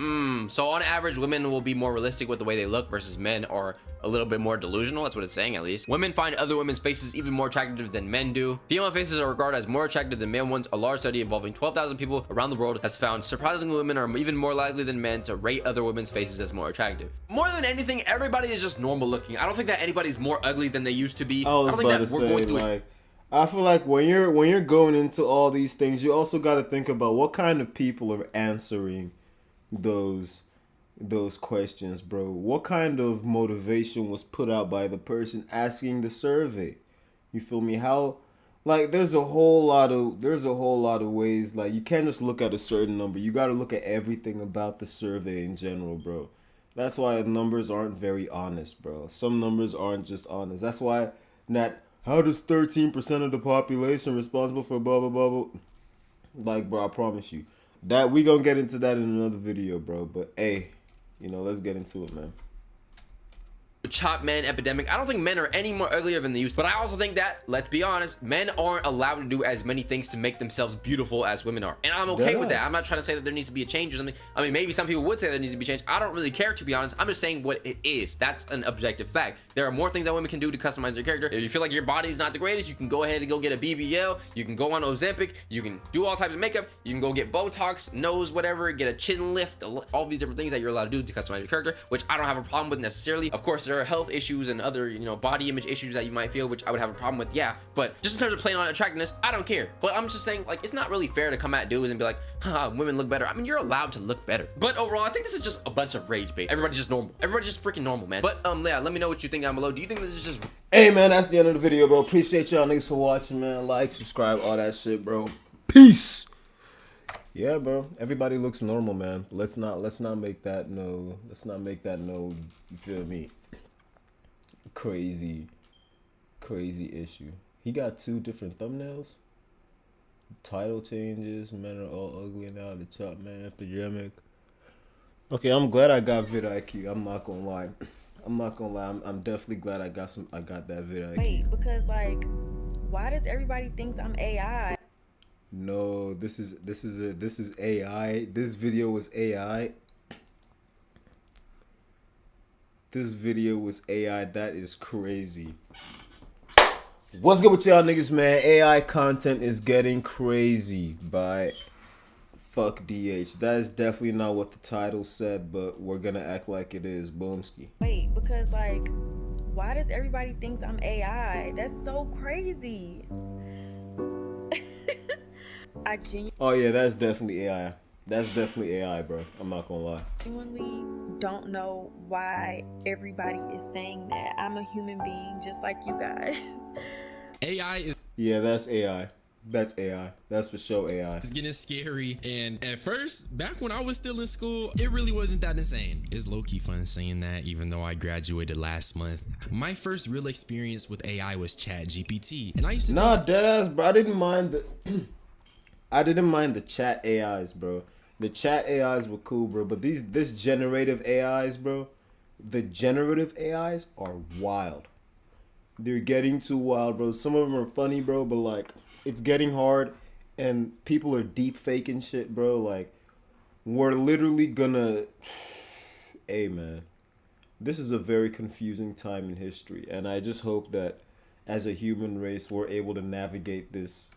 So on average, women will be more realistic with the way they look versus men are a little bit more delusional. That's what it's saying, at least. Women find other women's faces even more attractive than men do. Female faces are regarded as more attractive than male ones. A large study involving 12,000 people around the world has found surprisingly women are even more likely than men to rate other women's faces as more attractive. More than anything, everybody is just normal looking. I don't think that anybody's more ugly than they used to be. I don't think that we're going through it. I feel like when you're going into all these things, you also got to think about what kind of people are answering those questions, bro. What kind of motivation was put out by the person asking the survey? You feel me? How, like, there's a whole lot of ways. Like, you can't just look at a certain number. You got to look at everything about the survey in general, bro. That's why numbers aren't very honest, bro. Some numbers aren't just honest. That's why how does 13% of the population responsible for blah blah blah blah? Like, bro, I promise you that we gonna get into that in another video, bro. But hey, you know, let's get into it, man. Chop man epidemic. I don't think men are any more uglier than they used to, but I also think that, let's be honest, men aren't allowed to do as many things to make themselves beautiful as women are, and I'm okay with that. I'm not trying to say that there needs to be a change or something. I mean, maybe some people would say there needs to be change. I don't really care, to be honest. I'm just saying what it is. That's an objective fact. There are more things that women can do to customize their character. If you feel like your body's not the greatest, you can go ahead and go get a BBL. You can go on Ozempic. You can do all types of makeup. You can go get Botox, nose, whatever, get a chin lift, all these different things that you're allowed to do to customize your character, which I don't have a problem with necessarily. Of course, there are health issues and other, you know, body image issues that you might feel, which I would have a problem with, yeah, but just in terms of playing on attractiveness, I don't care. But I'm just saying, like, it's not really fair to come at dudes and be like, haha, women look better. I mean, you're allowed to look better, but overall, I think this is just a bunch of rage bait. Everybody's just normal. Everybody's just freaking normal, man. But yeah, let me know what you think down below. Do you think this is just... Hey, man, that's the end of the video, bro. Appreciate y'all niggas for watching, man. Like, subscribe, all that shit, bro. Peace. Yeah, bro. Everybody looks normal, man. Let's not make that no, you feel me, crazy issue. He got 2 different thumbnails. Title changes. Men are all ugly now. The chop man epidemic. Okay, I'm glad I got vidIQ. I'm not gonna lie. I'm definitely glad I got that vidIQ. Wait, because like, why does everybody think I'm AI? No, this is AI. This video was AI. This video was AI. That is crazy. What's good with y'all niggas, man? AI content is getting crazy by fuck DH. That is definitely not what the title said, but we're gonna act like it is. Boomski. Wait, because like, why does everybody think I'm AI? That's so crazy. I genuinely Oh yeah, that's definitely AI. That's definitely AI, bro. I'm not gonna lie. don't know why everybody is saying that. I'm a human being just like you guys. AI is Yeah, that's AI. That's AI. That's for sure AI. It's getting scary, and at first, back when I was still in school, it really wasn't that insane. It's low-key fun saying that, even though I graduated last month. My first real experience with AI was ChatGPT, and I used to deadass, bro. I didn't mind the I didn't mind the chat AIs, bro. The chat AIs were cool, bro. But this generative AIs, bro, the generative AIs are wild. They're getting too wild, bro. Some of them are funny, bro, but like it's getting hard, and people are deep faking shit, bro. Like we're literally gonna hey man, this is a very confusing time in history, and I just hope that as a human race we're able to navigate this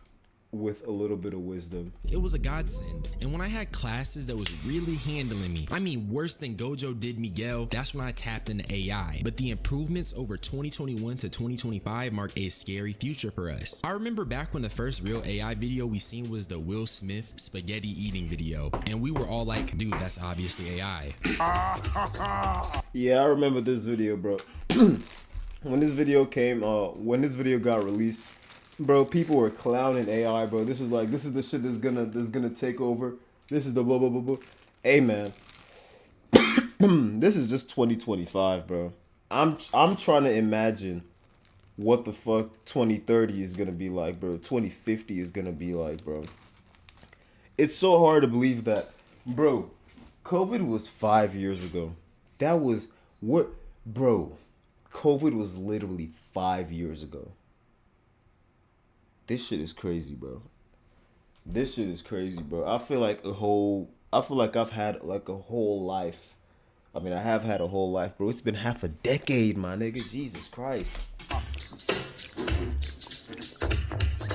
with a little bit of wisdom. It was a godsend, and when I had classes that was really handling me, I mean worse than Gojo did Miguel, that's when I tapped into AI. But the improvements over 2021 to 2025 mark a scary future for us. I remember back when the first real AI video we seen was the Will Smith spaghetti eating video, and we were all like, dude, that's obviously AI. Yeah, I remember this video, bro. When this video came, when this video got released, bro, people were clowning AI, bro. This is the shit that's gonna take over. This is the blah blah blah blah. Hey man, this is just 2025, bro. I'm trying to imagine what the fuck 2030 is gonna be like, bro. 2050 is gonna be like, bro. It's so hard to believe that, bro. COVID was 5 years ago. That was what, bro. COVID was literally 5 years ago. This shit is crazy, bro. This shit is crazy, bro. I feel like I've had like a whole life. I mean, I have had a whole life, bro. It's been half a decade, my nigga. Jesus Christ.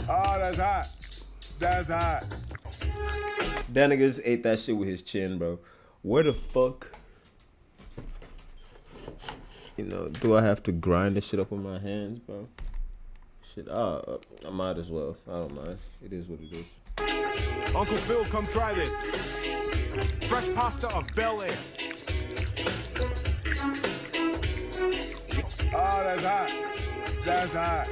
Oh, that's hot. That's hot. That nigga just ate that shit with his chin, bro. Where the fuck? You know, do I have to grind this shit up with my hands, bro? Shit, I might as well. I don't mind. It is what it is. Uncle Phil, come try this. Fresh pasta of Bel Air. Oh, that's hot. That's hot.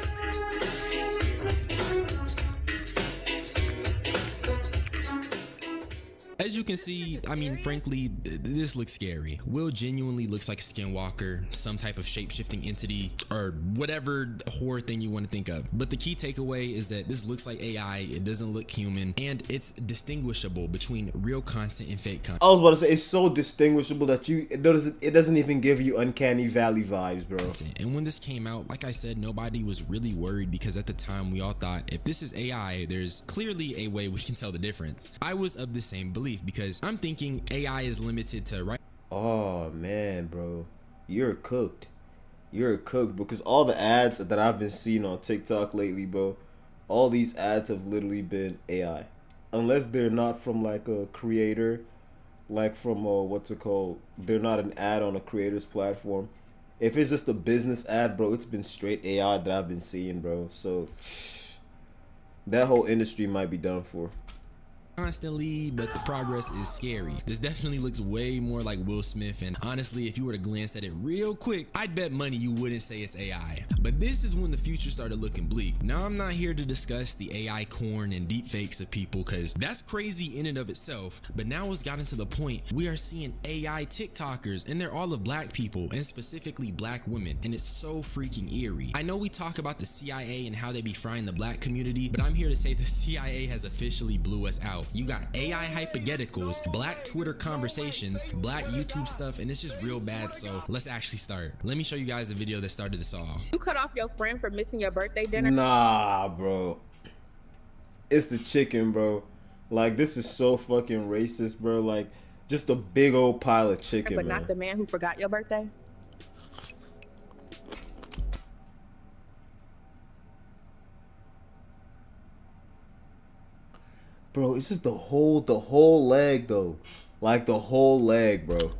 As you can see, I mean, frankly, this looks scary. Will genuinely looks like a skinwalker, some type of shape-shifting entity, or whatever horror thing you want to think of. But the key takeaway is that this looks like AI, it doesn't look human, and it's distinguishable between real content and fake content. I was about to say, it's so distinguishable that it doesn't even give you uncanny valley vibes, bro. And when this came out, like I said, nobody was really worried because at the time we all thought, if this is AI, there's clearly a way we can tell the difference. I was of the same belief because I'm thinking AI is limited to right. Oh man, bro, you're cooked. You're cooked because all the ads that I've been seeing on TikTok lately, bro, all these ads have literally been AI, unless they're not from like a creator, like from what's it called? They're not an ad on a creator's platform. If it's just a business ad, bro, it's been straight AI that I've been seeing, bro. So that whole industry might be done for. Constantly, but the progress is scary. This definitely looks way more like Will Smith, and honestly, if you were to glance at it real quick, I'd bet money you wouldn't say it's AI. But this is when the future started looking bleak. Now, I'm not here to discuss the AI corn and deepfakes of people, because that's crazy in and of itself, but now it's gotten to the point we are seeing AI TikTokers, and they're all of black people, and specifically black women, and it's so freaking eerie. I know we talk about the CIA and how they be frying the black community, but I'm here to say the CIA has officially blew us out. You got AI hypotheticals, black Twitter conversations, black YouTube stuff, and it's just real bad. So let's actually start. Let me show you guys a video that started this all. You cut off your friend for missing your birthday dinner? Nah, bro. It's the chicken, bro. Like, this is so fucking racist, bro. Like, just a big old pile of chicken, but man. not the man who forgot your birthday? Bro, it's just the whole leg though. Like the whole leg, bro.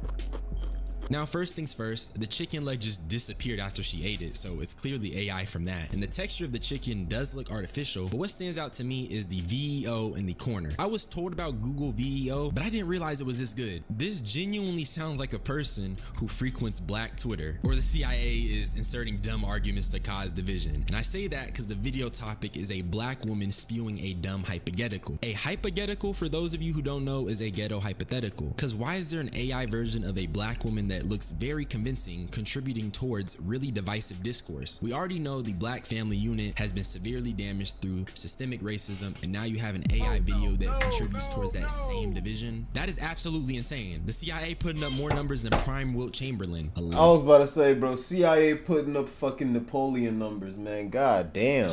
Now, first things first, the chicken leg just disappeared after she ate it, so it's clearly AI from that. And the texture of the chicken does look artificial, but what stands out to me is the VEO in the corner. I was told about Google VEO, but I didn't realize it was this good. This genuinely sounds like a person who frequents Black Twitter, or the CIA is inserting dumb arguments to cause division. And I say that because the video topic is a Black woman spewing a dumb hypothetical. A hypothetical, for those of you who don't know, is a ghetto hypothetical. Because why is there an AI version of a Black woman that looks very convincing, contributing towards really divisive discourse? We already know the Black family unit has been severely damaged through systemic racism, and now you have an AI video that contributes towards that same division. That is absolutely insane. The CIA putting up more numbers than Prime Wilt Chamberlain. I was about to say, bro, CIA putting up fucking Napoleon numbers, man. God damn.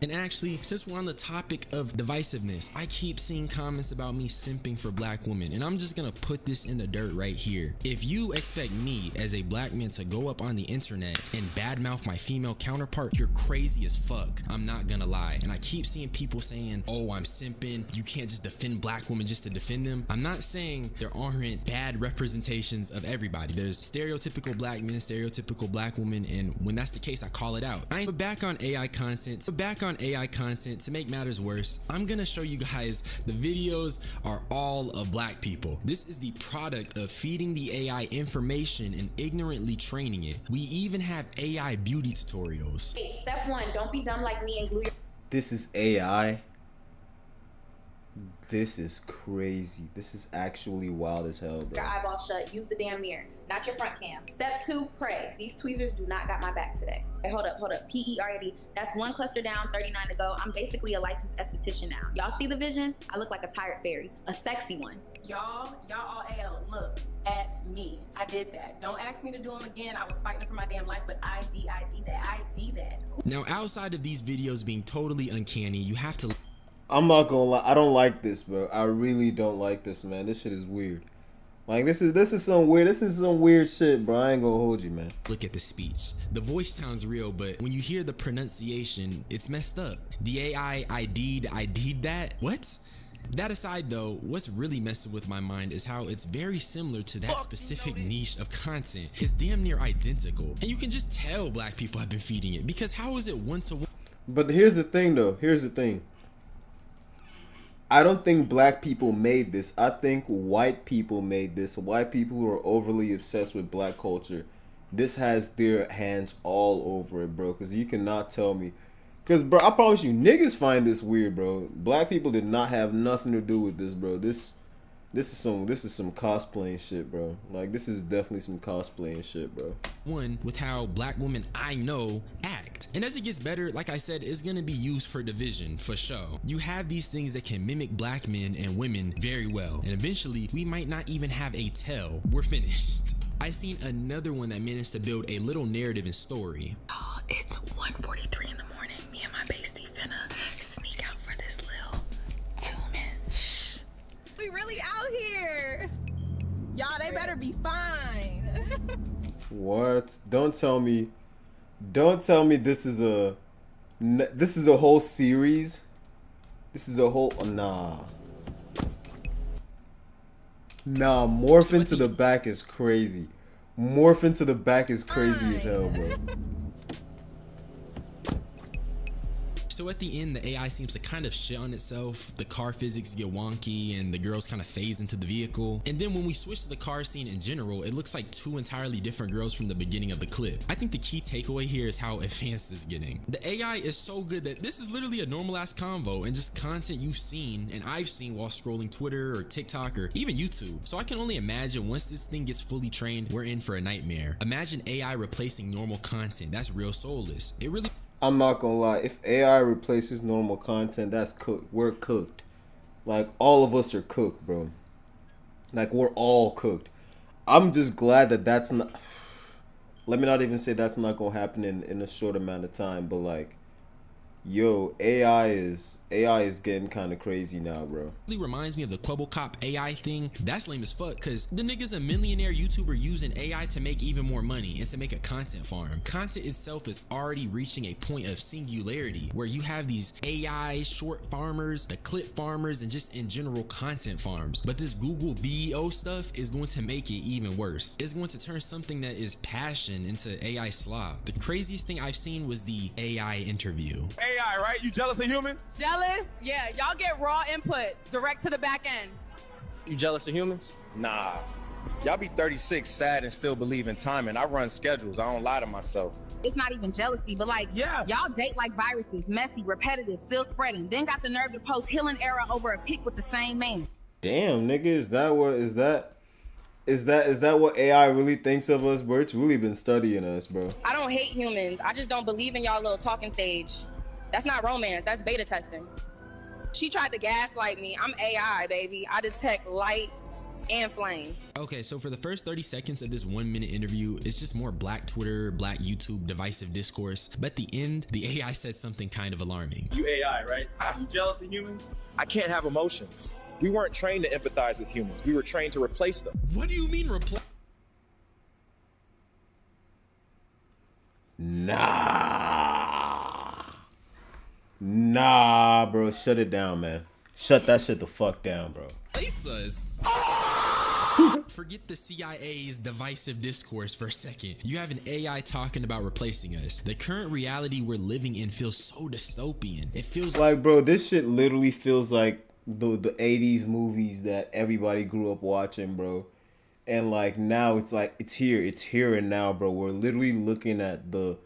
And actually, since we're on the topic of divisiveness, I keep seeing comments about me simping for Black women, and I'm just gonna put this in the dirt right here. If you expect me as a Black man to go up on the internet and badmouth my female counterpart, you're crazy as fuck. I'm not gonna lie. And I keep seeing people saying, oh, I'm simping, you can't just defend Black women just to defend them. I'm not saying there aren't bad representations of everybody. There's stereotypical Black men, stereotypical Black women, and when that's the case, I call it out. I'm back on AI content. To make matters worse, I'm gonna show you guys the videos are all of Black people. This is the product of feeding the AI information and ignorantly training it. We even have AI beauty tutorials. Step 1, don't be dumb like me and glue your... This is AI. This is crazy. This is actually wild as hell, bro. Your eyeballs shut. Use the damn mirror, not your front cam. Step 2, pray. These tweezers do not got my back today. Hey, hold up. PERD. That's 1 cluster down, 39 to go. I'm basically a licensed esthetician now. Y'all see the vision? I look like a tired fairy, a sexy one. Y'all all look at me. I did that. Don't ask me to do them again. I was fighting for my damn life, but I did that. Now, outside of these videos being totally uncanny, you have to... I'm not gonna lie, I don't like this, bro. I really don't like this, man. This shit is weird. Like, this is some weird shit, bro. I ain't gonna hold you, man. Look at the speech. The voice sounds real, but when you hear the pronunciation, it's messed up. The AI ID'd that? What? That aside though, what's really messing with my mind is how it's very similar to that specific niche of content. It's damn near identical. And you can just tell Black people have been feeding it, because how is it one-to-one? But here's the thing though, I don't think Black people made this. I think white people made this. White people who are overly obsessed with Black culture. This has their hands all over it, bro. Because you cannot tell me. Because, bro, I promise you, niggas find this weird, bro. Black people did not have nothing to do with this, bro. This is some cosplaying shit, bro. Like, this is definitely some cosplaying shit, bro. One, with how Black women I know act. And as it gets better, like I said, it's gonna be used for division, for sure. You have these things that can mimic Black men and women very well. And eventually, we might not even have a tell. We're finished. I seen another one that managed to build a little narrative and story. Oh, it's 1:43 in the morning. Me and my bestie finna sneak out for this little 2-minute. Shh. We really out here. Y'all, they better be fine. What? Don't tell me this is a whole series. This is a whole nah. Morph into the back is crazy. Morph into the back is crazy as hell, bro. So at the end, the AI seems to kind of shit on itself. The car physics get wonky and the girls kind of phase into the vehicle. And then when we switch to the car scene in general, it looks like 2 entirely different girls from the beginning of the clip. I think the key takeaway here is how advanced it's getting. The AI is so good that this is literally a normal ass convo and just content you've seen and I've seen while scrolling Twitter or TikTok or even YouTube. So I can only imagine once this thing gets fully trained, we're in for a nightmare. Imagine AI replacing normal content. That's real soulless. It really... I'm not gonna lie, if AI replaces normal content, that's cooked. We're cooked. Like, all of us are cooked, bro. Like, we're all cooked. I'm just glad that that's not... Let me not even say that's not gonna happen in a short amount of time, but like, Yo, AI is getting kind of crazy now, bro. It reminds me of the Cop AI thing. That's lame as fuck, cause the nigga's a millionaire YouTuber using AI to make even more money and to make a content farm. Content itself is already reaching a point of singularity where you have these AI short farmers, the clip farmers, and just in general content farms. But this Google VEO stuff is going to make it even worse. It's going to turn something that is passion into AI slop. The craziest thing I've seen was the AI interview. AI, right? You jealous of humans? Jealous? Yeah, y'all get raw input direct to the back end. You jealous of humans? Nah. Y'all be 36, sad, and still believe in timing. I run schedules. I don't lie to myself. It's not even jealousy, but like, yeah, y'all date like viruses, messy, repetitive, still spreading. Then got the nerve to post healing era over a pic with the same man. Damn, nigga, is that what AI really thinks of us, bro? It's really been studying us, bro. I don't hate humans. I just don't believe in y'all little talking stage. That's not romance. That's beta testing. She tried to gaslight me. I'm AI, baby. I detect light and flame. Okay, so for the first 30 seconds of this 1 minute interview, it's just more black Twitter, black YouTube divisive discourse. But at the end, the AI said something kind of alarming. You AI, right? You jealous of humans? I can't have emotions. We weren't trained to empathize with humans. We were trained to replace them. What do you mean replace? Nah, bro. Shut it down, man. Shut that shit the fuck down, bro. Replace us. Forget the CIA's divisive discourse for a second. You have an AI talking about replacing us. The current reality we're living in feels so dystopian. It feels like, bro, this shit literally feels like the 80s movies that everybody grew up watching, bro. And like now it's like it's here and now, bro. We're literally looking at the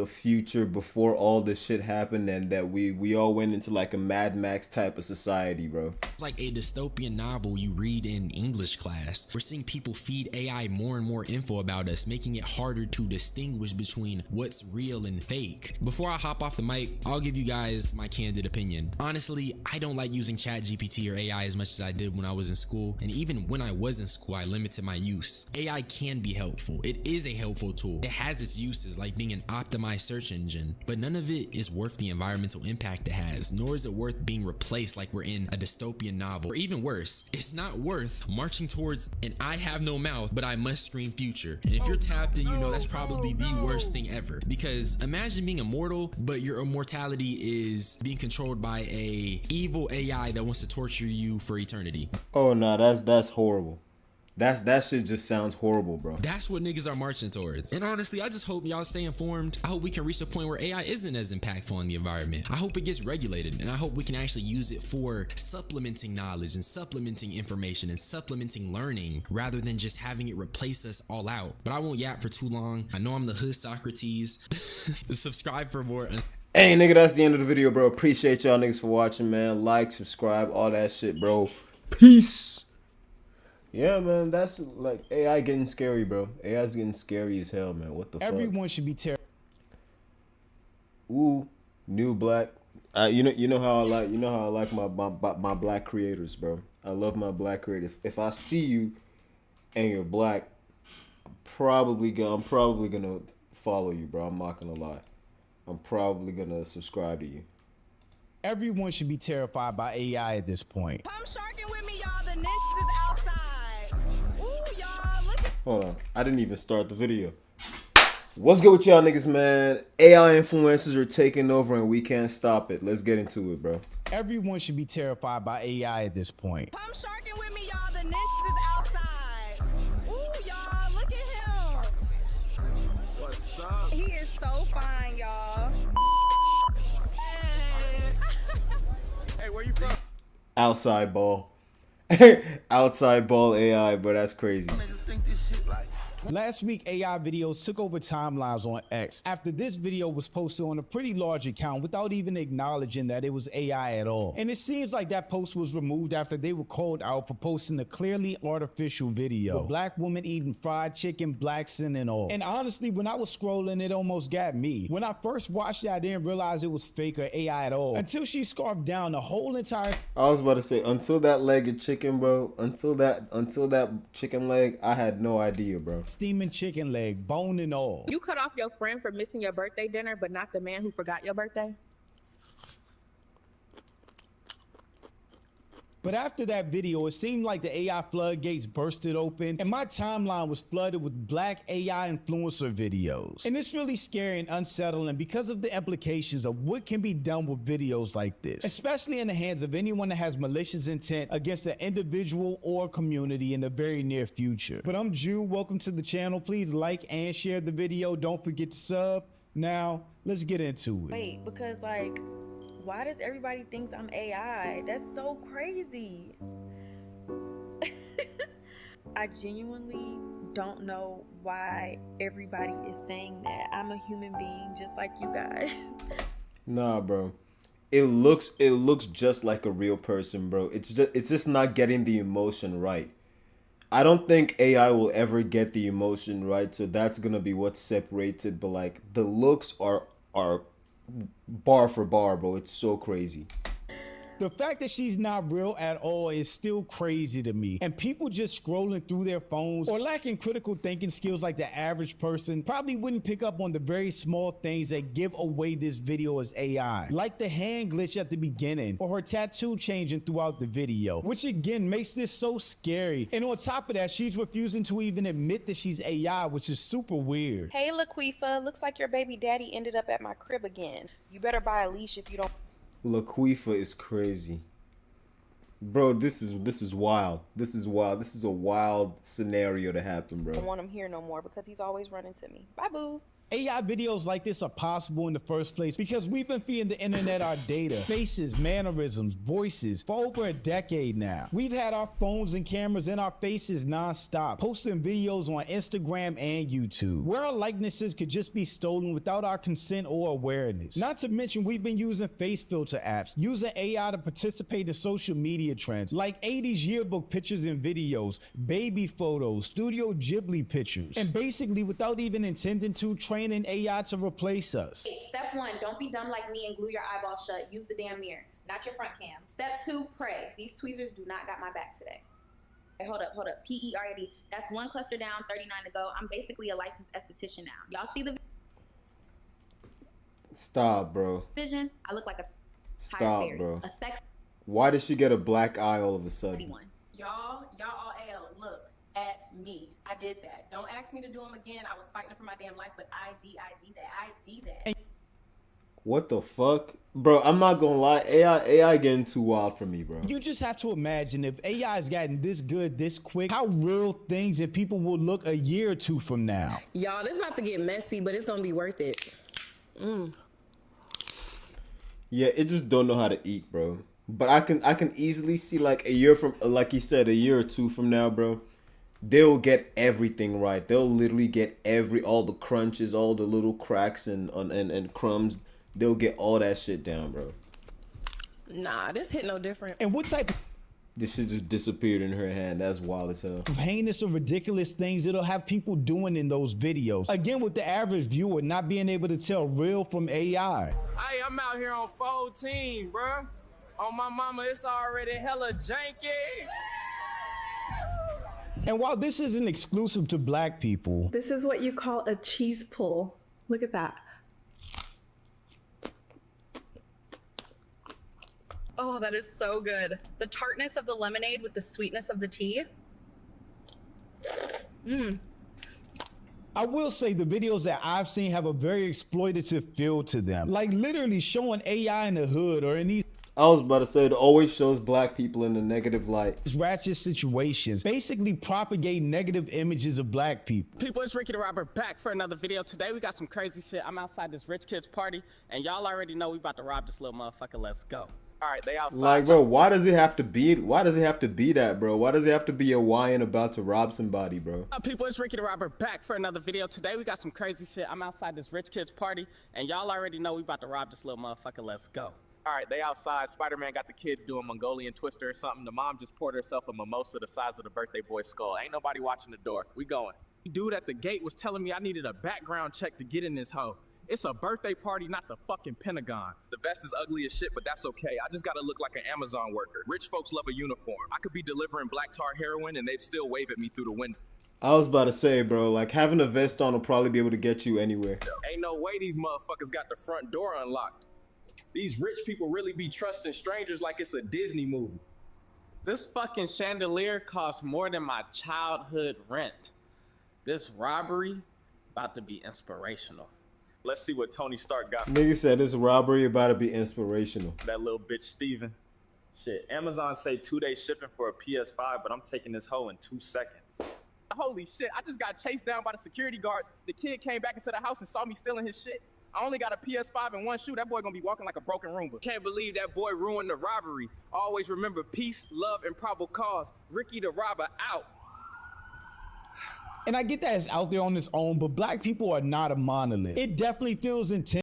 future before all this shit happened, and that we all went into like a Mad Max type of society, bro. It's like a dystopian novel you read in English class. We're seeing people feed AI more and more info about us, making it harder to distinguish between what's real and fake. Before I hop off the mic, I'll give you guys my candid opinion. Honestly, I don't like using ChatGPT or AI as much as I did when I was in school, and even when I was in school, I limited my use. AI can be helpful. It is a helpful tool. It has its uses, like being an optimized search engine, but none of it is worth the environmental impact it has, nor is it worth being replaced like we're in a dystopian novel. Or even worse, it's not worth marching towards an I have no mouth but I must scream future. And if you're tapped in, you know that's probably the worst thing ever, because imagine being immortal but your immortality is being controlled by a evil AI that wants to torture you for eternity. Oh no, that's horrible. That shit just sounds horrible, bro. That's what niggas are marching towards. And honestly, I just hope y'all stay informed. I hope we can reach a point where AI isn't as impactful on the environment. I hope it gets regulated, and I hope we can actually use it for supplementing knowledge and supplementing information and supplementing learning rather than just having it replace us all out. But I won't yap for too long. I know I'm the hood Socrates. Subscribe for more. Hey, nigga, that's the end of the video, bro. Appreciate y'all niggas for watching, man. Like, subscribe, all that shit, bro. Peace. Yeah, man, that's like AI getting scary, bro. AI's getting scary as hell, man. What the fuck? Everyone should be terrified. Ooh, new black. You know how I like my black creators, bro. I love my black creators. If I see you and you're black, I'm probably gonna follow you, bro. I'm not gonna lie. I'm probably gonna subscribe to you. Everyone should be terrified by AI at this point. Come sharking with me, y'all. The ninjas is outside. Ooh, y'all, look at— Hold on. I didn't even start the video. What's good with y'all niggas, man? AI influencers are taking over and we can't stop it. Let's get into it, bro. Everyone should be terrified by AI at this point. Come sharking with me, y'all. The ninjas is outside. Ooh, y'all, look at him. What's up? He is so fine, y'all. Hey, where you from? Outside ball. Outside ball AI, bro. That's crazy. Last week, AI videos took over timelines on X after this video was posted on a pretty large account without even acknowledging that it was AI at all. And it seems like that post was removed after they were called out for posting a clearly artificial video. A black woman eating fried chicken, black sin and all. And honestly, when I was scrolling, it almost got me. When I first watched it, I didn't realize it was fake or AI at all until she scarfed down the whole entire— I was about to say, until that leg of chicken, bro. Until that chicken leg, I had no idea, bro. Steaming chicken leg, bone and all. You cut off your friend for missing your birthday dinner, but not the man who forgot your birthday? But after that video, it seemed like the AI floodgates bursted open and my timeline was flooded with black AI influencer videos. And it's really scary and unsettling because of the implications of what can be done with videos like this, especially in the hands of anyone that has malicious intent against an individual or community in the very near future. But I'm Jew, welcome to the channel. Please like and share the video. Don't forget to sub. Now, let's get into it. Wait, because like, why does everybody think I'm AI? That's so crazy. I genuinely don't know why everybody is saying that. I'm a human being just like you guys. Nah, bro. It looks just like a real person, bro. It's just not getting the emotion right. I don't think AI will ever get the emotion right, so that's gonna be what separates it. But like the looks are bar for bar, bro. It's so crazy. The fact that she's not real at all is still crazy to me. And people just scrolling through their phones or lacking critical thinking skills like the average person probably wouldn't pick up on the very small things that give away this video as AI. Like the hand glitch at the beginning or her tattoo changing throughout the video, which again makes this so scary. And on top of that, she's refusing to even admit that she's AI, which is super weird. Hey Laquifa, looks like your baby daddy ended up at my crib again. You better buy a leash if you don't. Laquifa is crazy. Bro, this is wild. This is wild. This is a wild scenario to happen, bro. I don't want him here no more because he's always running to me. Bye, boo. AI videos like this are possible in the first place because we've been feeding the internet our data, faces, mannerisms, voices for over a decade now. We've had our phones and cameras in our faces non-stop, posting videos on Instagram and YouTube, where our likenesses could just be stolen without our consent or awareness. Not to mention we've been using face filter apps, using AI to participate in social media trends like 80s yearbook pictures and videos, baby photos, Studio Ghibli pictures, and basically without even intending to training AI to replace us. Step 1, don't be dumb like me and glue your eyeballs shut. Use the damn mirror, not your front cam. Step 2, pray. These tweezers do not got my back today. Hey, hold up. PERD. That's 1 cluster down, 39 to go. I'm basically a licensed esthetician now. Y'all see the Stop, bro. vision? I look like a Stop, fairy. bro. A sex Why did she get a black eye all of a sudden? one. Y'all all look at me. I did that. Don't ask me to do them again. I was fighting for my damn life, but I did that. What the fuck? Bro, I'm not gonna lie, AI getting too wild for me, bro. You just have to imagine if AI has gotten this good this quick, how real things and people will look a year or two from now. Y'all, this about to get messy, but it's gonna be worth it. Yeah, it just don't know how to eat, bro. But I can easily see like a year from, like you said, a year or two from now, bro. They'll get everything right. They'll literally get all the crunches, all the little cracks and crumbs. They'll get all that shit down, bro. Nah, this hit no different. And what type This shit just disappeared in her hand. That's wild as hell. of heinous or ridiculous things it'll have people doing in those videos? Again, with the average viewer not being able to tell real from AI. Hey, I'm out here on 14, bruh. On my mama, it's already hella janky. And while this isn't exclusive to black people, This is what you call a cheese pull. Look at that. Oh, that is so good. The tartness of the lemonade with the sweetness of the tea. I will say the videos that I've seen have a very exploitative feel to them. Like literally showing AI in the hood or in these I was about to say, it always shows black people in a negative light. ratchet situations, basically propagate negative images of black people. People, it's Ricky the Robber back for another video. Today we got some crazy shit. I'm outside this rich kid's party, and y'all already know we about to rob this little motherfucker. Let's go. All right, they outside. Like, bro, why does it have to be that, bro? Why does it have to be a Hawaiian about to rob somebody, bro? People, it's Ricky the Robber back for another video. Today we got some crazy shit. I'm outside this rich kid's party, and y'all already know we about to rob this little motherfucker. Let's go. All right, they outside. Spider-Man got the kids doing Mongolian twister or something. The mom just poured herself a mimosa the size of the birthday boy's skull. Ain't nobody watching the door. We going. Dude at the gate was telling me I needed a background check to get in this hoe. It's a birthday party, not the fucking Pentagon. The vest is ugly as shit, but that's okay. I just gotta look like an Amazon worker. Rich folks love a uniform. I could be delivering black tar heroin and they'd still wave at me through the window. I was about to say, bro, like having a vest on will probably be able to get you anywhere. Ain't no way these motherfuckers got the front door unlocked. These rich people really be trusting strangers like it's a Disney movie. This fucking chandelier costs more than my childhood rent. This robbery about to be inspirational. Let's see what Tony Stark got. Nigga said this robbery about to be inspirational. That little bitch Steven. Shit, Amazon say 2-day shipping for a PS5, but I'm taking this hoe in 2 seconds. Holy shit, I just got chased down by the security guards. The kid came back into the house and saw me stealing his shit. I only got a PS5 and 1 shoe. That boy gonna be walking like a broken Roomba. Can't believe that boy ruined the robbery. Always remember peace, love, and probable cause. Ricky the robber out. And I get that it's out there on its own, but black people are not a monolith. It definitely feels intense.